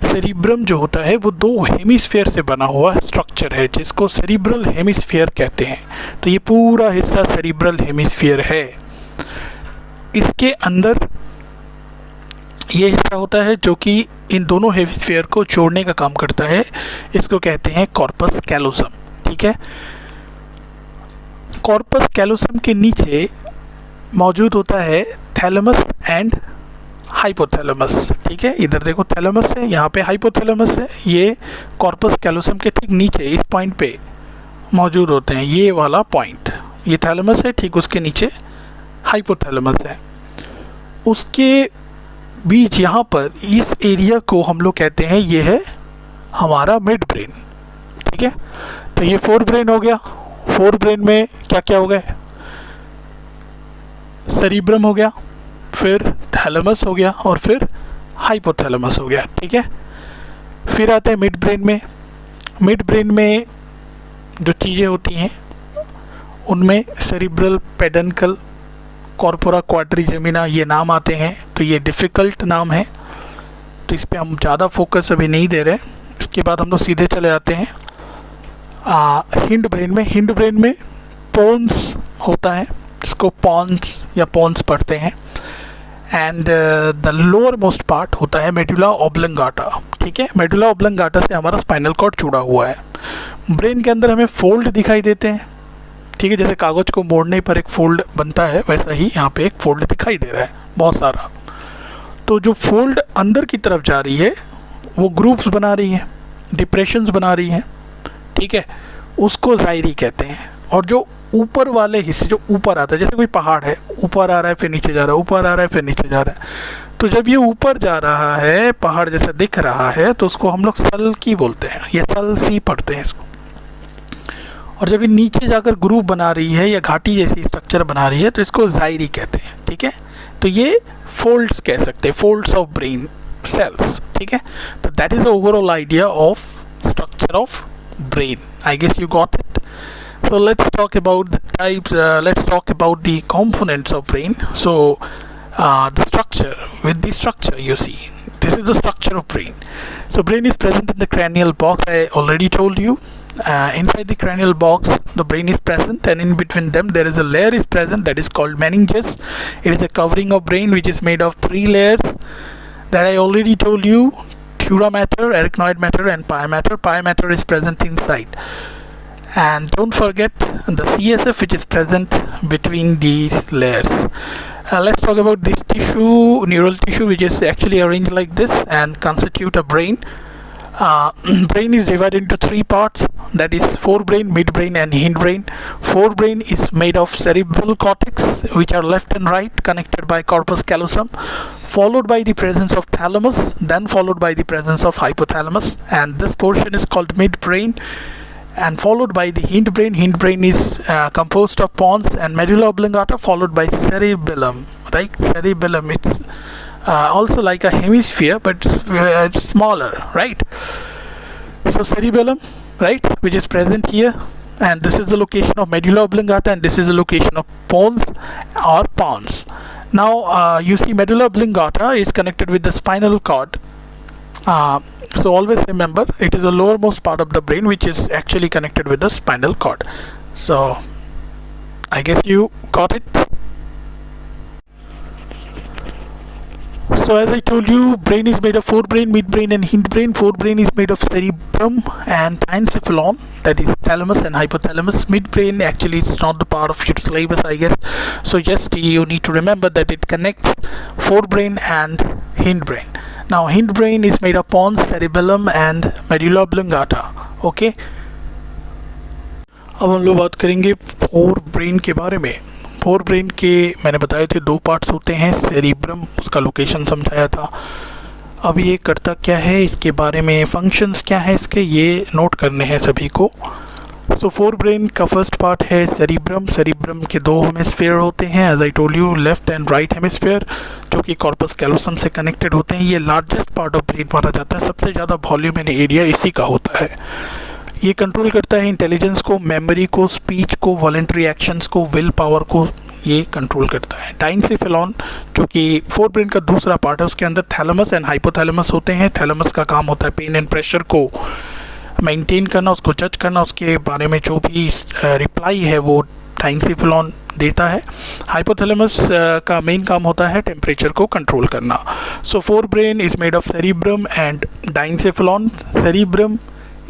सेरिब्रम जो होता है वो 2 हेमिस्फीयर से बना हुआ स्ट्रक्चर है जिसको सेरिब्रल हेमिस्फीयर कहते हैं। तो ये पूरा हिस्सा सेरिब्रल हेमिस्फीयर है। इसके अंदर ये हिस्सा होता है जो कि इन दोनों हेमिस्फीयर को जोड़ने का काम करता है। इसको कहते हैं कॉर्पस कैलोसम, ठीक है। कॉर्पस कैलोसम के नीचे मौजूद होता है थैलेमस एंड हाइपोथैलेमस, ठीक है। इधर देखो थैलेमस है, यहाँ पे हाइपोथैलेमस है। ये कॉर्पस कैलोसम के ठीक नीचे इस पॉइंट पे मौजूद होते हैं। ये वाला पॉइंट, ये थैलेमस है, ठीक उसके नीचे हाइपोथैलेमस है। उसके बीच यहाँ पर इस एरिया को हम लोग कहते हैं ये है हमारा मिड ब्रेन, ठीक है। तो ये फोर ब्रेन हो गया। फोर ब्रेन में क्या क्या हो गए, सेरिब्रम हो गया, फिर थैलेमस हो गया और फिर हाइपोथैलेमस हो गया। ठीक है, फिर आते हैं मिड ब्रेन में। मिड ब्रेन में जो चीज़ें होती हैं उनमें सेरिब्रल, पेडन्कल, कॉर्पोरा क्वाड्रिजेमिना ये नाम आते हैं। तो ये डिफ़िकल्ट नाम है, तो इस पे हम ज़्यादा फोकस अभी नहीं दे रहे। इसके बाद हम लोग सीधे चले आते हैं हिंड ब्रेन में। हिंड ब्रेन में पोन्स होता है, जिसको पॉन्स या पोन्स पढ़ते हैं, and the lower most part होता है मेडुला ऑब्लंगाटा। ठीक है, मेडुला ऑब्लंगाटा से हमारा स्पाइनल कॉर्ड जुड़ा हुआ है। ब्रेन के अंदर हमें फोल्ड दिखाई देते हैं। ठीक है, जैसे कागज़ को मोड़ने पर एक फोल्ड बनता है, वैसा ही यहाँ पे एक फोल्ड दिखाई दे रहा है बहुत सारा। तो जो फोल्ड अंदर की तरफ जा रही है वो ग्रूव्स बना रही है, डिप्रेशंस बना रही हैं। ठीक है, उसको जायरी कहते हैं। और जो ऊपर वाले हिस्से जो ऊपर आता है, जैसे कोई पहाड़ है, ऊपर आ रहा है फिर नीचे जा रहा है, ऊपर आ रहा है फिर नीचे जा रहा है, तो जब ये ऊपर जा रहा है, पहाड़ जैसा दिख रहा है, तो उसको हम लोग सल्की बोलते हैं, या सल्सी पढ़ते हैं इसको। और जब ये नीचे जाकर ग्रूव बना रही है या घाटी जैसी स्ट्रक्चर बना रही है, तो इसको जायरी कहते हैं। ठीक है, तो ये फोल्ड्स कह सकते हैं, फोल्ड्स ऑफ ब्रेन सेल्स। ठीक है, तो that is the overall idea of structure of brain. I guess you got it. So let's talk about the types, let's talk about the components of brain. So the structure, with the structure you see, this is the structure of brain. So brain is present in the cranial box, I already told you. Inside the cranial box the brain is present, and in between them there is a layer is present that is called meninges. It is a covering of brain which is made of 3 layers that I already told you: dura mater, arachnoid matter and pia mater. Pia mater is present inside, and don't forget the CSF which is present between these layers. Let's talk about this tissue, neural tissue, which is actually arranged like this and constitute a brain. Brain is divided into 3 parts, that is forebrain, midbrain and hindbrain. Forebrain is made of cerebral cortex, which are left and right connected by corpus callosum, followed by the presence of thalamus, then followed by the presence of hypothalamus, and this portion is called midbrain, and followed by the hindbrain. Hindbrain is composed of pons and medulla oblongata, followed by cerebellum. Right, cerebellum, it's also like a hemisphere, but it's smaller, right? So cerebellum, right, which is present here, and this is the location of medulla oblongata, and this is the location of pons or pons. Now you see medulla oblongata is connected with the spinal cord. So always remember, it is the lowermost part of the brain which is actually connected with the spinal cord. So I guess you got it. So as I told you, brain is made of forebrain, midbrain and hindbrain. Forebrain is made of cerebrum and diencephalon, that is thalamus and hypothalamus. Midbrain actually is not the part of your syllabus, I guess. So just you need to remember that it connects forebrain and hindbrain. Now hindbrain is made of pons, cerebellum and medulla oblongata. Okay. अब हम लोग बात करेंगे फोरब्रेन के बारे में। फोरब्रेन के मैंने बताए थे 2 पार्ट्स होते हैं। सेरिब्रम, उसका लोकेशन समझाया था। अब ये करता क्या है, इसके बारे में फंक्शंस क्या है इसके, ये नोट करने हैं सभी को। सो फोरब्रेन का फर्स्ट पार्ट है सेरिब्रम। सेरिब्रम के 2 हेमिस्फीयर होते हैं, as I told you, left and right hemisphere, जो कि कॉर्पस कैलोसम से कनेक्टेड होते हैं। ये लार्जेस्ट पार्ट ऑफ ब्रेन माना जाता है, सबसे ज़्यादा वॉल्यूम एंड एरिया इसी का होता है। ये कंट्रोल करता है इंटेलिजेंस को, मेमोरी को, स्पीच को, वॉलंटरी एक्शंस को, विल पावर को, ये कंट्रोल करता है। डाइनसेफेलॉन जो कि फोरब्रेन का दूसरा पार्ट है, उसके अंदर थैलेमस एंड हाइपोथैलेमस होते हैं। थैलेमस का काम होता है पेन एंड प्रेशर को मेंटेन करना, उसको जज करना, उसके बारे में जो भी रिप्लाई है वो डाइनसेफेलॉन देता है। हाइपोथैलेमस का मेन काम होता है टेम्परेचर को कंट्रोल करना। So forebrain is made of cerebrum and diencephalon. Cerebrum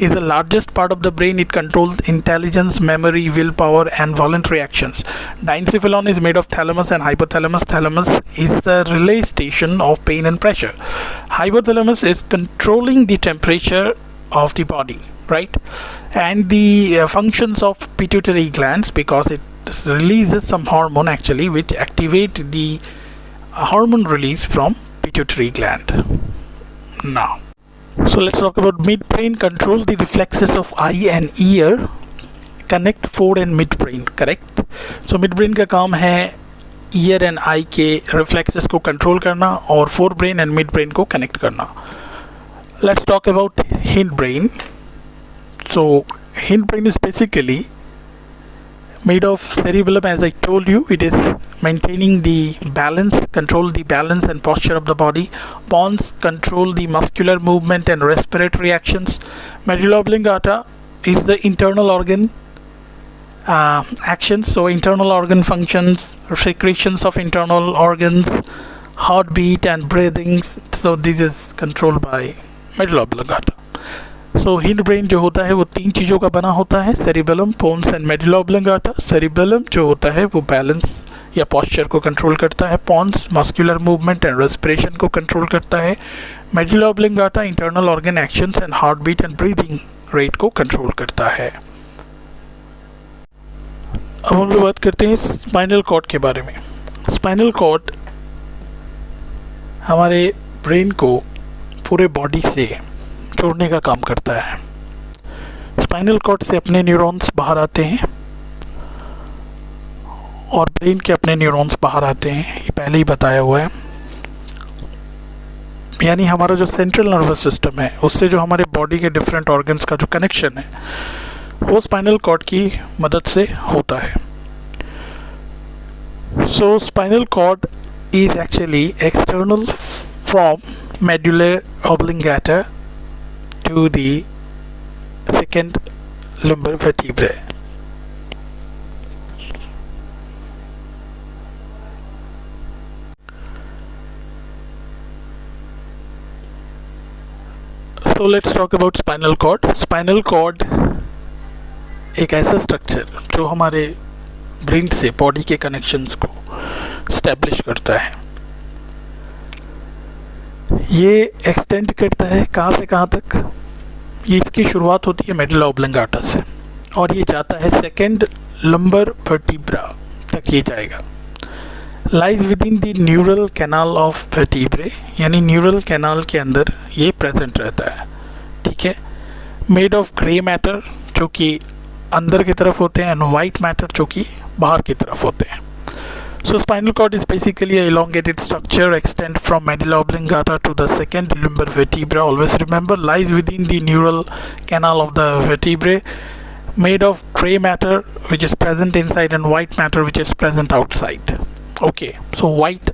is the largest part of the brain. It controls intelligence, memory, willpower and voluntary actions. Diencephalon is made of thalamus and hypothalamus. Thalamus is the relay station of pain and pressure. Hypothalamus is controlling the temperature of the body, right? And the functions of pituitary glands, because it releases some hormone actually which activate the hormone release from pituitary gland. Now So let's talk about midbrain. Control the reflexes of eye and ear. Connect fore and midbrain. Correct. So midbrain का काम है ईयर एंड आई के रिफ्लेक्सेस को कंट्रोल करना और fore brain and mid brain को कनेक्ट करना. Let's talk about hind brain. So hind brain is basically made of cerebellum. As I told you, it is maintaining the balance, control the balance and posture of the body. Pons control the muscular movement and respiratory actions. Medulla oblongata is the internal organ actions, so internal organ functions, secretions of internal organs, heartbeat and breathings. So this is controlled by medulla oblongata. So hind brain जो होता है वो तीन चीज़ों का बना होता है, cerebellum, pons and medulla oblongata. Cerebellum जो होता है वो बैलेंस या पॉस्चर को कंट्रोल करता है. Pons muscular movement and respiration को कंट्रोल करता है. Medulla oblongata internal organ actions and heart beat and breathing rate को कंट्रोल करता है. अब हम लोग बात करते हैं स्पाइनल कॉर्ड के बारे में. स्पाइनल कॉर्ड हमारे ब्रेन को पूरे बॉडी से जोड़ने का काम करता है. स्पाइनल कॉर्ड से अपने न्यूरॉन्स बाहर आते हैं और ब्रेन के अपने न्यूरॉन्स बाहर आते हैं, ये पहले ही बताया हुआ है. यानी हमारा जो सेंट्रल नर्वस सिस्टम है उससे जो हमारे बॉडी के डिफरेंट ऑर्गन्स का जो कनेक्शन है वो स्पाइनल कॉर्ड की मदद से होता है. So spinal cord is actually external from medulla oblongata to the second lumbar vertebrae. So let's talk about spinal cord. Spinal cord एक ऐसा स्ट्रक्चर जो हमारे ब्रेन से बॉडी के कनेक्शंस को स्टैब्लिश करता है. ये एक्सटेंड करता है कहाँ से कहाँ तक. ये इसकी शुरुआत होती है मेडुला ऑब्लोंगाटा से और ये जाता है सेकेंड लंबर वर्टिब्रा तक ये जाएगा. Lies with in the neural canal of vertebrae, यानी न्यूरल कैनाल के अंदर ये प्रेजेंट रहता है. ठीक है. मेड ऑफ ग्रे मैटर जो कि अंदर की तरफ होते हैं एंड वाइट मैटर जो कि बाहर की तरफ होते हैं. So spinal cord is basically an elongated structure extend from medulla oblongata to the second lumbar vertebra. Always remember, lies within the neural canal of the vertebrae, made of gray matter which is present inside and white matter which is present outside. Okay, so white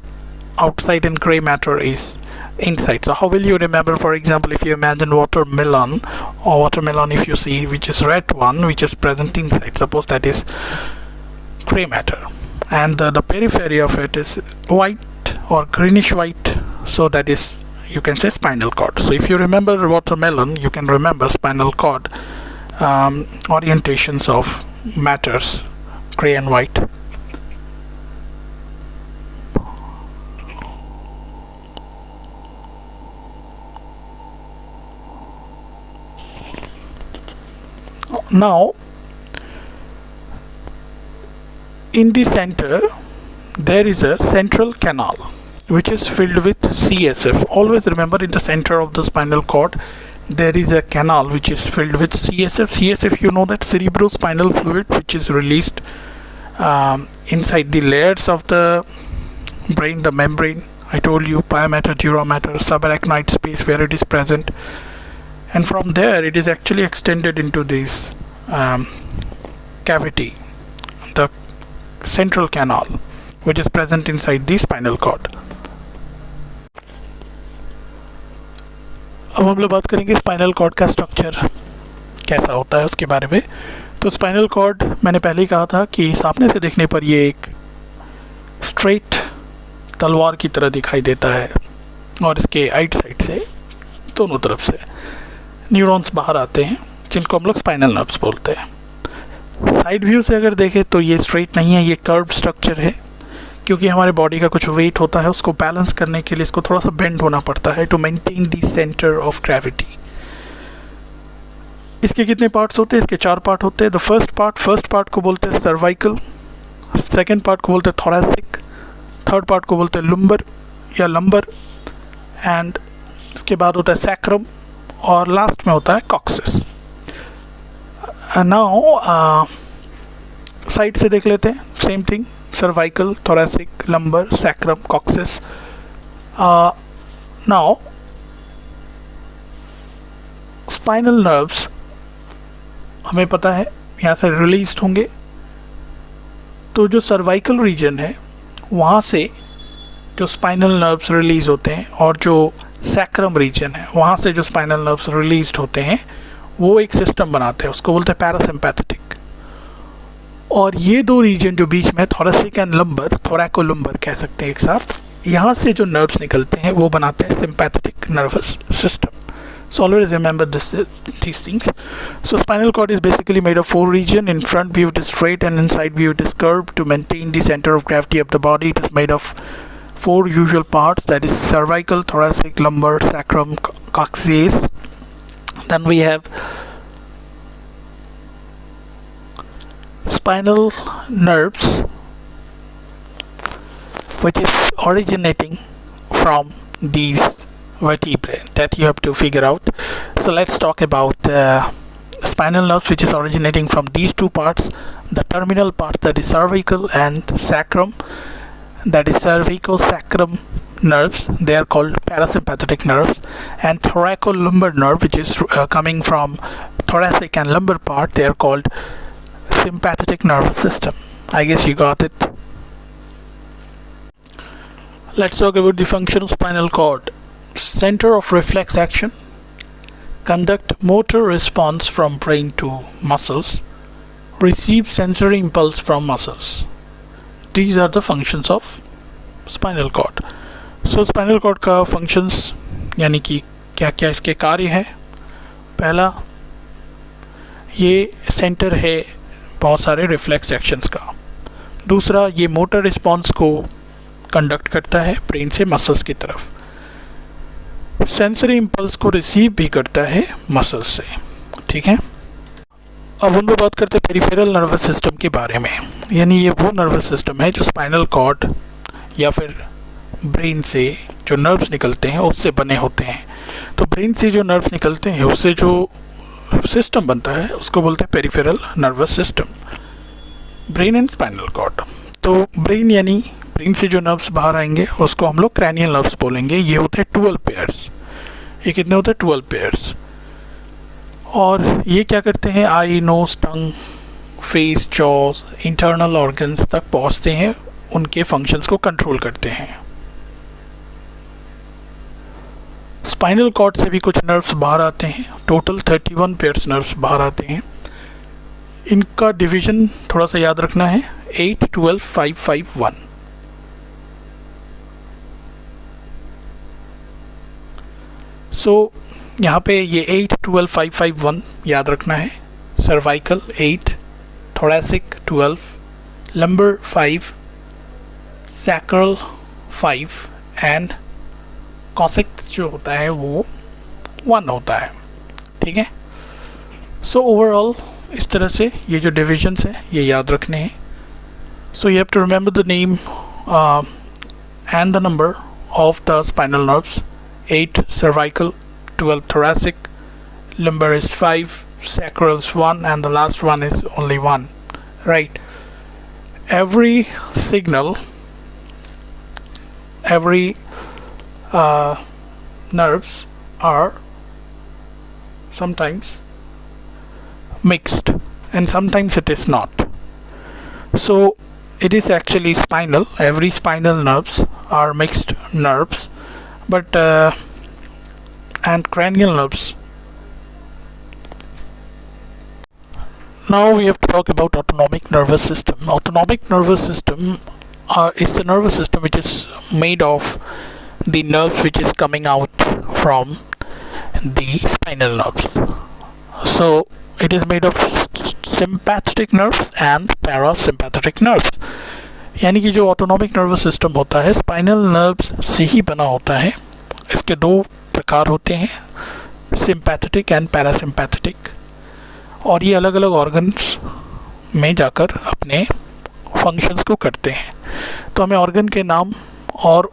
outside and gray matter is inside. So how will you remember? For example, if you imagine watermelon or watermelon, if you see which is red one which is present inside, suppose that is gray matter. And the periphery of it is white or greenish white, so that is, you can say, spinal cord. So if you remember watermelon, you can remember spinal cord orientations of matters, gray and white. Now in the center there is a central canal which is filled with CSF. Always remember, in the center of the spinal cord there is a canal which is filled with CSF. CSF, you know, that cerebrospinal fluid which is released inside the layers of the brain, the membrane. I told you, pia mater, dura mater, subarachnoid space where it is present, and from there it is actually extended into this cavity, the central canal which is present inside the spinal cord. अब हम लोग बात करेंगे स्पाइनल कॉर्ड का स्ट्रक्चर कैसा होता है उसके बारे में. तो स्पाइनल कॉर्ड मैंने पहले ही कहा था कि सामने से देखने पर ये एक स्ट्रेट तलवार की तरह दिखाई देता है और इसके आइट साइड से दोनों तरफ से न्यूरॉन्स बाहर आते हैं जिनको हम लोग स्पाइनल नर्व्स बोलते हैं. साइड व्यू से अगर देखें तो ये स्ट्रेट नहीं है, ये कर्व स्ट्रक्चर है, क्योंकि हमारे बॉडी का कुछ वेट होता है, उसको बैलेंस करने के लिए इसको थोड़ा सा बेंड होना पड़ता है to maintain the centre of gravity. इसके कितने पार्ट्स होते हैं? इसके 4 पार्ट होते हैं. द फर्स्ट पार्ट को बोलते हैं सर्वाइकल, सेकेंड पार्ट को बोलते हैं थोरैसिक, थर्ड पार्ट को बोलते हैं लुम्बर या लंबर, एंड इसके बाद होता है सैक्रम और लास्ट में होता है कॉक्सिस। नाउ साइड से देख लेते हैं, same thing, cervical, thoracic, lumbar, sacrum, coccyx. Now spinal nerves हमें पता है यहाँ से रिलीज होंगे, तो जो सर्वाइकल रीजन है वहाँ से जो स्पाइनल नर्व्स रिलीज होते हैं और जो सैक्रम रीजन है वहाँ से जो स्पाइनल नर्व्स रिलीज होते हैं वो एक सिस्टम बनाते हैं, उसको बोलते हैं पैरासिम्पैथेटिक। और ये दो रीजन जो बीच में थोरैसिक एंड लंबर, थोरैकोलंबर कह सकते हैं एक साथ, यहाँ से जो नर्व्स निकलते हैं वो बनाते हैं sympathetic nervous system. So always remember these things. So spinal cord is basically made of four regions. In front view it is straight and inside view it is curved. To maintain the center of gravity of the body, it is made of four usual parts, that is cervical, thoracic, lumbar, sacrum, coccyx. Then we have spinal nerves, which is originating from these vertebrae that you have to figure out. So let's talk about spinal nerves, which is originating from these two parts, the terminal parts, that is cervical and sacrum, that is cervical sacrum nerves, they are called parasympathetic nerves, and thoracolumbar nerve, which is coming from thoracic and lumbar part, they are called sympathetic nervous system. I guess you got it. Let's talk about the function of spinal cord. Center of reflex action, conduct motor response from brain to muscles, receive sensory impulse from muscles. These are the functions of spinal cord. So spinal cord का functions यानी कि क्या क्या इसके कार्य हैं। पहला, ये सेंटर है बहुत सारे रिफ्लेक्स एक्शंस का। दूसरा, ये मोटर रिस्पॉन्स को कंडक्ट करता है ब्रेन से मसल्स की तरफ। सेंसरी इम्पल्स को रिसीव भी करता है मसल से। ठीक है, अब हम लोग बात करते हैं पेरिफेरल नर्वस सिस्टम के बारे में, यानी ये वो नर्वस सिस्टम है जो स्पाइनल कॉर्ड या फिर ब्रेन से जो नर्व्स निकलते हैं उससे बने होते हैं। तो ब्रेन से जो नर्व्स निकलते हैं उससे जो सिस्टम बनता है उसको बोलते हैं peripheral nervous system. Brain and spinal cord, तो ब्रेन यानी ब्रेन से जो नर्व्स बाहर आएंगे उसको हम लोग क्रैनियल नर्व्स बोलेंगे। ये होते हैं 12 पेयर्स। ये कितने होते हैं? 12 पेयर्स। और ये क्या करते हैं? आई, नोज, टंग, फेस, जॉज, इंटरनल ऑर्गन्स तक पहुंचते हैं, उनके फंक्शंस को कंट्रोल करते हैं। स्पाइनल कॉर्ड से भी कुछ नर्व्स बाहर आते हैं, टोटल 31 पेयर्स नर्व्स बाहर आते हैं। इनका डिवीजन थोड़ा सा याद रखना है, 8, 12, 5, 5, 1। सो यहाँ पे ये 8, 12, 5, 5, 1 याद रखना है। Cervical 8, thoracic 12, lumbar 5, sacral 5 and coccyx जो होता है वो 1 होता है। ठीक है, सो ओवरऑल इस तरह से ये जो डिविजन्स हैं ये याद रखने हैं। So you have to remember the name and the number of the spinal nerves. 8 cervical, 12 thoracic, lumbar is 5, sacral is 1, and the last one is only 1, right? Every signal, every nerves are sometimes mixed and sometimes it is not. So it is actually spinal. Every spinal nerves are mixed nerves, but and cranial nerves. Now we have to talk about autonomic nervous system. Autonomic nervous system is the nervous system which is made of the nerves which is coming out from the spinal nerves. So it is made of sympathetic nerves and parasympathetic nerves. यानी कि जो ऑटोनॉमिक नर्वस सिस्टम होता है स्पाइनल नर्व्स से ही बना होता है। इसके दो प्रकार होते हैं, सिंपैथेटिक एंड पैरासिम्पैथेटिक, और ये अलग अलग ऑर्गन्स में जाकर अपने फंक्शंस को करते हैं। तो हमें ऑर्गन के नाम और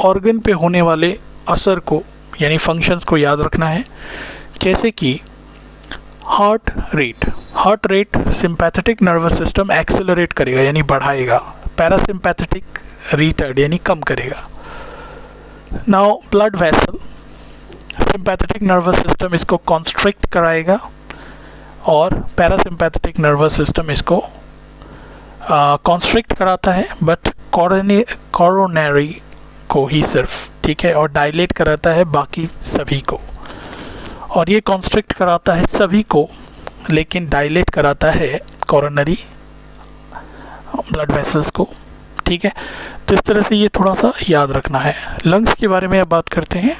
ऑर्गन पे होने वाले असर को यानी फंक्शंस को याद रखना है, जैसे कि heart rate sympathetic nervous system accelerate करेगा यानी बढ़ाएगा, पैरासिम्पैथेटिक रिटार्ड यानी कम करेगा। Now blood vessel, sympathetic nervous system इसको कॉन्स्ट्रिक्ट कराएगा और पैरासिम्पैथेटिक नर्वस सिस्टम इसको कॉन्स्ट्रिक्ट कराता है बट कोरोनरी को ही सिर्फ, ठीक है, और डायलेट कराता है बाकी सभी को। और ये कॉन्स्ट्रिक्ट कराता है सभी को लेकिन डायलेट कराता है कोरोनरी ब्लड वेसल्स को, ठीक है। तो इस तरह से ये थोड़ा सा याद रखना है। लंग्स के बारे में अब बात करते हैं।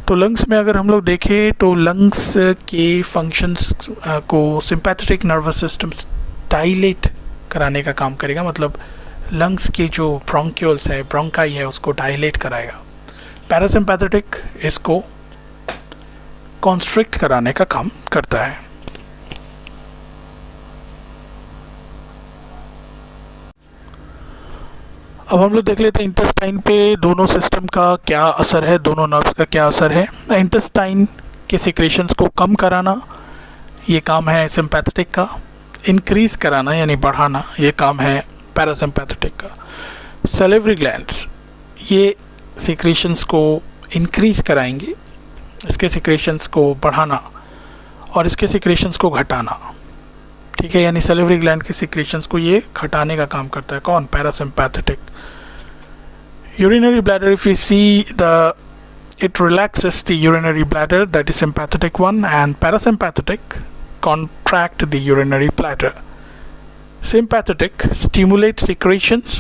तो लंग्स में अगर हम लोग देखें तो लंग्स के फंक्शंस को सिंपैथेटिक नर्वस सिस्टम डायलेट कराने का काम करेगा, मतलब लंग्स के जो ब्रोंक्यूल्स है, ब्रोंकाई है, उसको डायलेट कराएगा। पैरासिम्पैथेटिक इसको कॉन्स्ट्रिक्ट कराने का काम करता है। अब हम लोग देख लेते हैं इंटेस्टाइन पे दोनों सिस्टम का क्या असर है, दोनों नर्व्स का क्या असर है। इंटेस्टाइन के सिक्रेशंस को कम कराना ये काम है सिंपैथेटिक का, इंक्रीज कराना यानी बढ़ाना ये काम है पैरासिम्पैथेटिक का। सैलिवरी ग्लैंड्स ये सिक्रेशंस को इंक्रीज कराएंगे, इसके सिक्रेशंस को बढ़ाना और इसके सिक्रेशंस को घटाना, ठीक है, यानी सैलिवरी ग्लैंड के सिक्रेशंस को ये घटाने का काम करता है। कौन? Parasympathetic. Urinary bladder, if you see the it relaxes the urinary bladder, that is sympathetic one, and parasympathetic contract the urinary bladder. Sympathetic stimulates secretions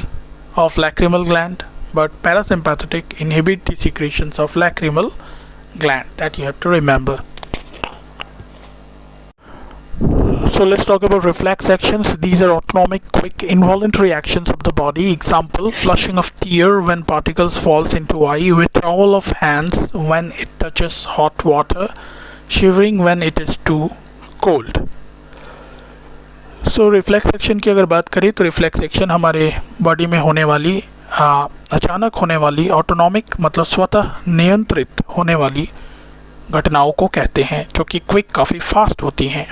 of lacrimal gland, but parasympathetic inhibit the secretions of lacrimal gland. That you have to remember. So let's talk about reflex actions. These are autonomic, quick, involuntary actions of the body. Example: flushing of tear when particles falls into eye, withdrawal of hands when it touches hot water, shivering when it is too cold. So reflex action की अगर बात करें तो reflex action हमारे बॉडी में होने वाली अचानक होने वाली ऑटोनॉमिक मतलब स्वतः नियंत्रित होने वाली घटनाओं को कहते हैं, जो कि क्विक काफ़ी फास्ट होती हैं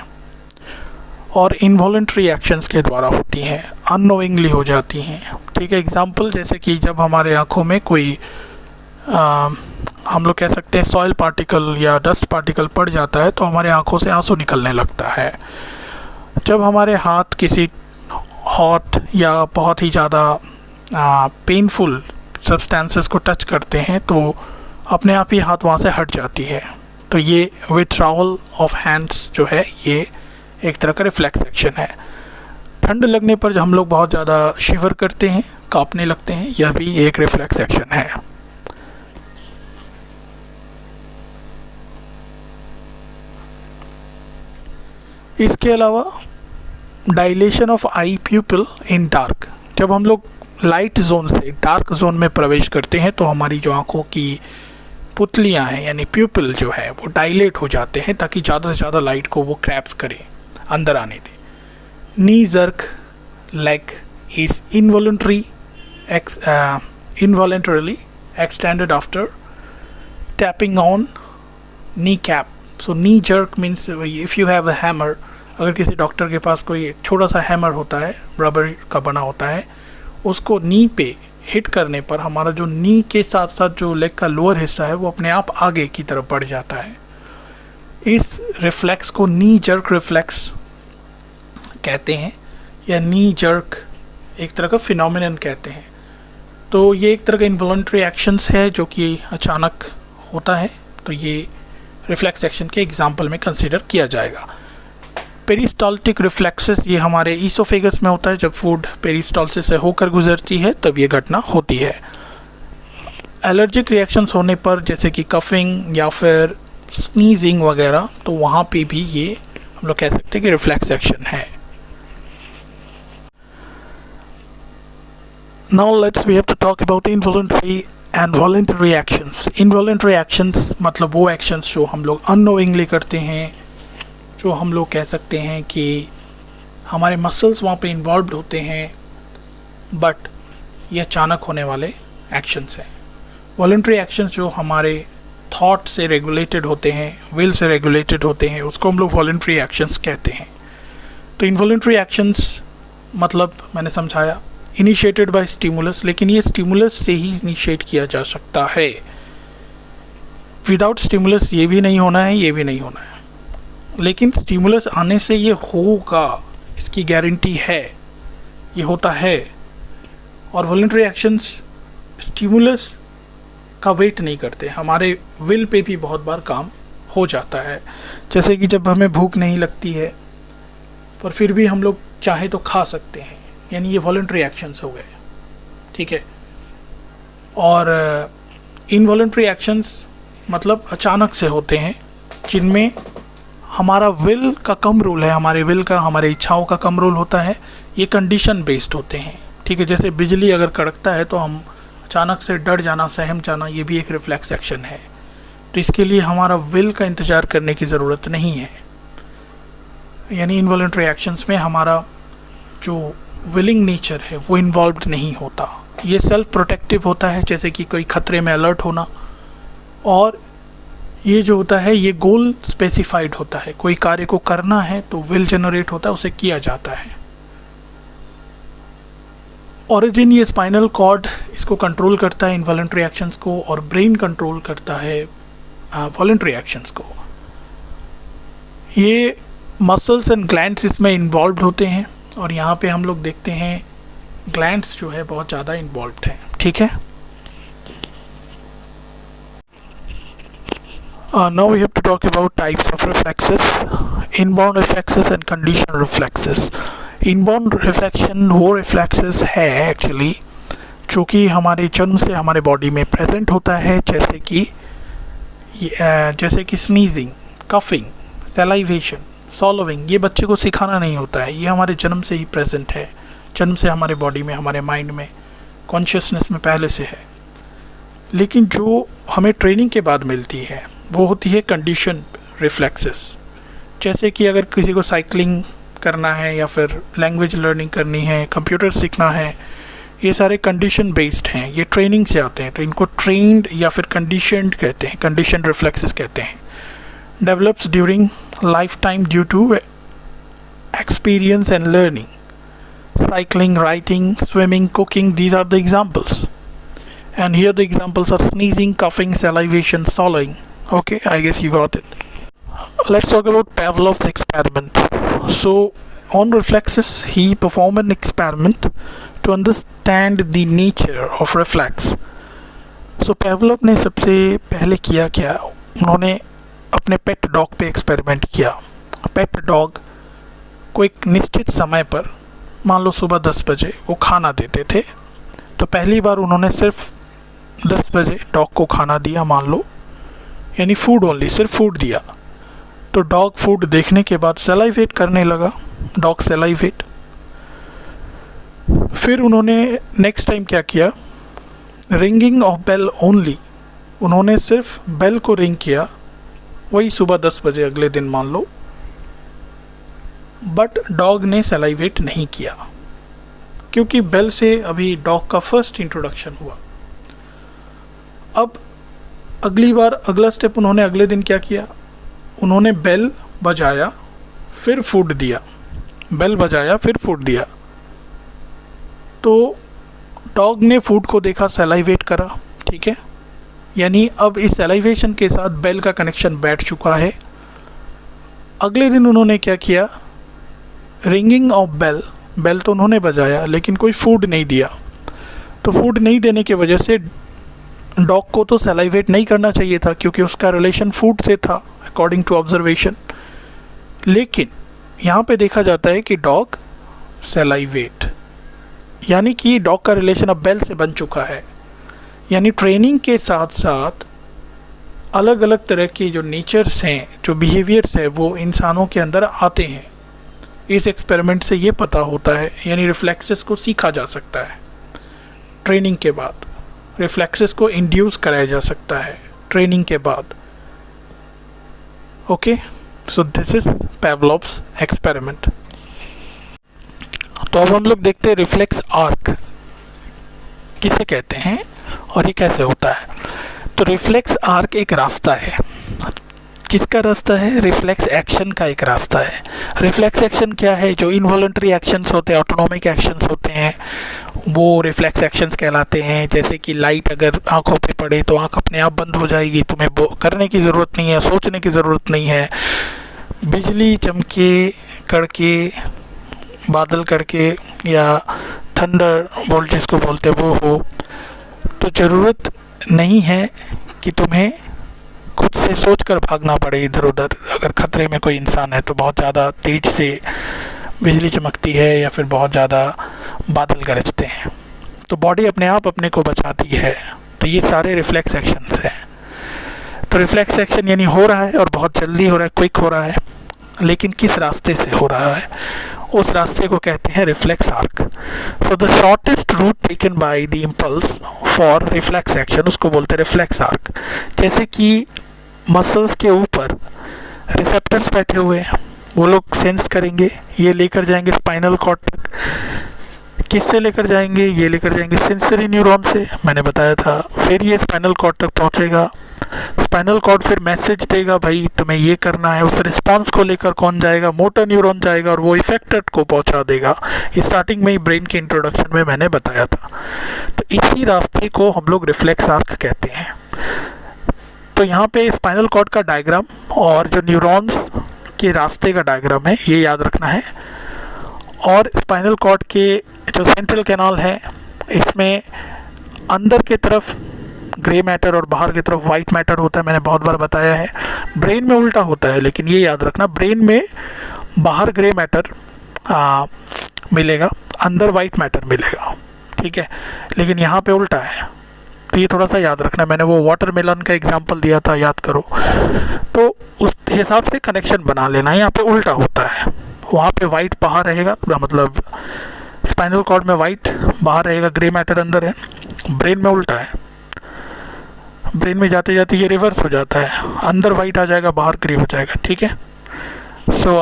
और इनवॉलेंट्री एक्शंस के द्वारा होती हैं, अननोइंगली हो जाती हैं, ठीक है। एग्जांपल जैसे कि जब हमारे आँखों में कोई हम लोग कह सकते हैं सॉइल पार्टिकल या डस्ट पार्टिकल पड़ जाता है तो हमारे आँखों से आंसू निकलने लगता है। जब हमारे हाथ किसी हॉट या बहुत ही ज़्यादा पेनफुल सब्सटेंसेस को टच करते हैं तो अपने आप ही हाथ वहाँ से हट जाती है। तो ये विथड्रॉवल ऑफ हैंड्स जो है ये एक तरह का रिफ्लेक्स एक्शन है। ठंड लगने पर हम लोग बहुत ज़्यादा शिवर करते हैं, कांपने लगते हैं, यह भी एक रिफ्लेक्स एक्शन है। इसके अलावा dilation of I प्यूपिल in dark, जब हम लोग लाइट जोन से डार्क जोन में प्रवेश करते हैं तो हमारी जो आँखों की पुतलियाँ हैं यानी प्यूपिल जो है वो डायलेट हो जाते हैं ताकि ज़्यादा से ज़्यादा लाइट को वो क्रैप्स करे, अंदर आने दे। Knee jerk leg is involuntarily extended after tapping on kneecap. So knee jerk means if you have a hammer, अगर किसी डॉक्टर के पास कोई छोटा सा हैमर होता है, रबर का बना होता है, उसको नी पे हिट करने पर हमारा जो नी के साथ साथ जो लेग का लोअर हिस्सा है वो अपने आप आगे की तरफ बढ़ जाता है। इस रिफ्लेक्स को नी जर्क रिफ्लेक्स कहते हैं या नी जर्क एक तरह का फिनोमिनन कहते हैं। तो ये एक तरह का इनवॉलंटरी एक्शंस है जो कि अचानक होता है, तो ये रिफ्लेक्स एक्शन के एग्जाम्पल में कंसिडर किया जाएगा। पेरिस्टाल्टिक रिफ्लेक्सेस ये हमारे ईसोफेगस में होता है, जब फूड पेरिस्टाल्सिस से होकर गुजरती है तब ये घटना होती है। एलर्जिक रिएक्शंस होने पर जैसे कि कफिंग या फिर स्नीजिंग वगैरह, तो वहाँ पे भी ये हम लोग कह सकते हैं कि रिफ्लेक्स एक्शन है। Now we have to talk about involuntary and voluntary actions. Involuntary actions मतलब वो actions जो हम लोग unknowingly करते हैं, जो हम लोग कह सकते हैं कि हमारे मसल्स वहाँ पे इन्वॉल्व होते हैं बट ये अचानक होने वाले एक्शंस हैं। वॉलंटरी एक्शंस जो हमारे थॉट से रेगुलेटेड होते हैं, विल से रेगुलेटेड होते हैं, उसको हम लोग वॉलंटरी एक्शंस कहते हैं। तो इनवॉलंटरी एक्शंस मतलब मैंने समझाया इनिशिएटेड बाय स्टिमुलस, लेकिन ये स्टिमुलस से ही इनिशिएट किया जा सकता है। विदाउट स्टिमुलस ये भी नहीं होना है, ये भी नहीं होना है, लेकिन स्टिमुलस आने से ये होगा, इसकी गारंटी है, ये होता है। और वॉलंटरी एक्शंस स्टिमुलस का वेट नहीं करते, हमारे विल पे भी बहुत बार काम हो जाता है। जैसे कि जब हमें भूख नहीं लगती है पर फिर भी हम लोग चाहे तो खा सकते हैं, यानी ये वॉलंटरी एक्शंस हो गए, ठीक है। और इनवॉलंटरी एक्शंस मतलब अचानक से होते हैं, जिनमें हमारा विल का कम रोल है, हमारे विल का, हमारे इच्छाओं का कम रोल होता है। ये कंडीशन बेस्ड होते हैं, ठीक है। जैसे बिजली अगर कड़कता है तो हम अचानक से डर जाना, सहम जाना, ये भी एक रिफ्लेक्स एक्शन है। तो इसके लिए हमारा विल का इंतज़ार करने की ज़रूरत नहीं है। यानी इनवॉलंटरी एक्शंस में हमारा जो विलिंग नेचर है वो इन्वॉल्व्ड नहीं होता। ये सेल्फ प्रोटेक्टिव होता है, जैसे कि कोई खतरे में अलर्ट होना, और ये जो होता है ये गोल स्पेसिफाइड होता है। कोई कार्य को करना है तो विल जनरेट होता है, उसे किया जाता है। ओरिजिन ये स्पाइनल कॉर्ड इसको कंट्रोल करता है इनवॉलंटरी एक्शंस को, और ब्रेन कंट्रोल करता है वॉलंटरी एक्शंस को। ये मसल्स एंड ग्लैंड्स इसमें इन्वॉल्व होते हैं, और यहाँ पे हम लोग देखते हैं ग्लैंड्स जो है बहुत ज़्यादा इन्वॉल्व है, ठीक है। Now we have to talk about types of reflexes, inborn reflexes and conditioned reflexes. Inborn reflection वो reflexes है एक्चुअली जो कि हमारे जन्म से हमारे बॉडी में प्रेजेंट होता है, जैसे कि स्नीजिंग, कफिंग, सलाइवेशन, सॉलोविंग। ये बच्चे को सिखाना नहीं होता है, ये हमारे जन्म से ही प्रेजेंट है, जन्म से हमारे बॉडी में, हमारे माइंड में, कॉन्शियसनेस में पहले से है। लेकिन जो हमें ट्रेनिंग के बाद मिलती है वो होती है कंडीशन रिफ्लेक्सेस। जैसे कि अगर किसी को साइकिलिंग करना है या फिर लैंग्वेज लर्निंग करनी है, कंप्यूटर सीखना है, ये सारे कंडीशन बेस्ड हैं, ये ट्रेनिंग से आते हैं, तो इनको ट्रेन्ड या फिर कंडीशनड कहते हैं, कंडीशन रिफ्लेक्सेस कहते हैं। Develops during lifetime due to experience and learning. Cycling, writing, swimming, cooking, these are the examples. And here the examples are sneezing, coughing, salivation, swallowing. Okay, I guess you got it. Let's talk about Pavlov's experiment. So, on reflexes, he performed an experiment to understand the nature of reflex. So, Pavlov ने सबसे पहले किया क्या, उन्होंने अपने पेट डॉग पे एक्सपेरिमेंट किया। पेट डॉग को एक निश्चित समय पर, मान लो सुबह 10 बजे वो खाना देते थे, तो पहली बार उन्होंने सिर्फ 10 बजे डॉग को खाना दिया, मान लो, यानी फूड ओनली, सिर्फ फूड दिया। तो डॉग फूड देखने के बाद सलाइवेट करने लगा, डॉग सलाइवेट। फिर उन्होंने नेक्स्ट टाइम क्या किया, रिंगिंग ऑफ बेल ओनली, उन्होंने सिर्फ बेल को रिंग किया, वही सुबह 10 बजे अगले दिन मान लो, बट डॉग ने सलाइवेट नहीं किया, क्योंकि बेल से अभी डॉग का फर्स्ट इंट्रोडक्शन हुआ। अब अगली बार अगला स्टेप उन्होंने अगले दिन क्या किया, उन्होंने बेल बजाया फिर फूड दिया, बेल बजाया फिर फूड दिया। तो डॉग ने फूड को देखा, सलाइवेट करा, ठीक है, यानी अब इस सलाइवेशन के साथ बेल का कनेक्शन बैठ चुका है। अगले दिन उन्होंने क्या किया, रिंगिंग ऑफ बेल, बेल तो उन्होंने बजाया लेकिन कोई फूड नहीं दिया। तो फूड नहीं देने की वजह से डॉग को तो सलाइवेट नहीं करना चाहिए था, क्योंकि उसका रिलेशन फूड से था अकॉर्डिंग टू ऑब्जर्वेशन। लेकिन यहाँ पे देखा जाता है कि डॉग सलाइवेट, यानी कि डॉग का रिलेशन अब बेल से बन चुका है। यानी ट्रेनिंग के साथ साथ अलग अलग तरह के जो नेचर्स हैं, जो बिहेवियर्स है, वो इंसानों के अंदर आते हैं। इस एक्सपेरिमेंट से ये पता होता है, यानी रिफ्लेक्सेस को सीखा जा सकता है ट्रेनिंग के बाद, रिफ्लेक्सेस को इंड्यूस कराया जा सकता है ट्रेनिंग के बाद। Okay, so this is Pavlov's experiment. तो अब हम लोग देखते हैं रिफ्लेक्स आर्क। किसे कहते हैं और ये कैसे होता है। तो रिफ्लेक्स आर्क एक रास्ता है। किसका रास्ता है? रिफ्लेक्स एक्शन का एक रास्ता है। रिफ्लेक्स एक्शन क्या है? जो इनवॉलंटरी एक्शंस होते हैं, ऑटोनॉमिक एक्शंस होते हैं, वो रिफ्लेक्स एक्शंस कहलाते हैं। जैसे कि लाइट अगर आंखों पे पड़े तो आंख अपने आप बंद हो जाएगी, तुम्हें करने की ज़रूरत नहीं है, सोचने की ज़रूरत नहीं है। बिजली चमके, कड़के, बादल कड़के या थंडर बोल्ट जिसको बोलते वो हो, तो ज़रूरत नहीं है कि तुम्हें खुद से सोचकर भागना पड़े इधर उधर। अगर ख़तरे में कोई इंसान है तो बहुत ज़्यादा तेज से बिजली चमकती है या फिर बहुत ज़्यादा बादल गरजते हैं, तो बॉडी अपने आप अपने को बचाती है। तो ये सारे रिफ्लेक्स एक्शंस हैं। तो रिफ्लेक्स एक्शन यानी हो रहा है और बहुत जल्दी हो रहा है, क्विक हो रहा है, लेकिन किस रास्ते से हो रहा है? उस रास्ते को कहते हैं reflex arc. So the shortest route taken by the impulse for reflex action, उसको बोलते हैं रिफ्लेक्स आर्क। जैसे कि मसल्स के ऊपर रिसेप्टर्स बैठे हुए हैं, वो लोग सेंस करेंगे, ये लेकर जाएंगे स्पाइनल कॉर्ड तक। किससे लेकर जाएंगे? ये लेकर जाएंगे सेंसरी न्यूरॉन से, मैंने बताया था। फिर ये स्पाइनल कॉर्ड तक पहुंचेगा। स्पाइनल कॉर्ड फिर मैसेज देगा, भाई तुम्हें ये करना है। उस रिस्पांस को लेकर कौन जाएगा? मोटर न्यूरॉन जाएगा और वो इफेक्टेड को पहुंचा देगा। ये स्टार्टिंग में ही ब्रेन के इंट्रोडक्शन में मैंने बताया था। तो इसी रास्ते को हम लोग रिफ्लेक्स आर्क कहते हैं। तो यहाँ पे स्पाइनल कॉर्ड का डायग्राम और जो न्यूरॉन्स के रास्ते का डायग्राम है, ये याद रखना है। और स्पाइनल कॉर्ड के जो सेंट्रल कैनाल है, इसमें अंदर की तरफ ग्रे मैटर और बाहर की तरफ वाइट मैटर होता है, मैंने बहुत बार बताया है। ब्रेन में उल्टा होता है, लेकिन ये याद रखना, ब्रेन में बाहर ग्रे मैटर मिलेगा, अंदर वाइट मैटर मिलेगा, ठीक है। लेकिन यहाँ पे उल्टा है, तो ये थोड़ा सा याद रखना। मैंने वो वाटरमेलन का एग्जांपल दिया था, याद करो। तो उस हिसाब से कनेक्शन बना लेना। यहाँ पे उल्टा होता है, वहाँ पे वाइट बाहर रहेगा, मतलब स्पाइनल कॉर्ड में वाइट बाहर रहेगा, ग्रे मैटर अंदर है। ब्रेन में उल्टा है, ब्रेन में जाते जाते ये रिवर्स हो जाता है, अंदर वाइट आ जाएगा, बाहर ग्रे हो जाएगा, ठीक है। सो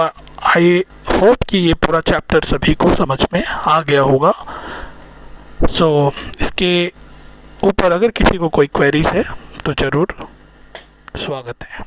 आई होप कि ये पूरा चैप्टर सभी को समझ में आ गया होगा। सो इसके ऊपर अगर किसी को कोई क्वेरीज है तो ज़रूर स्वागत है।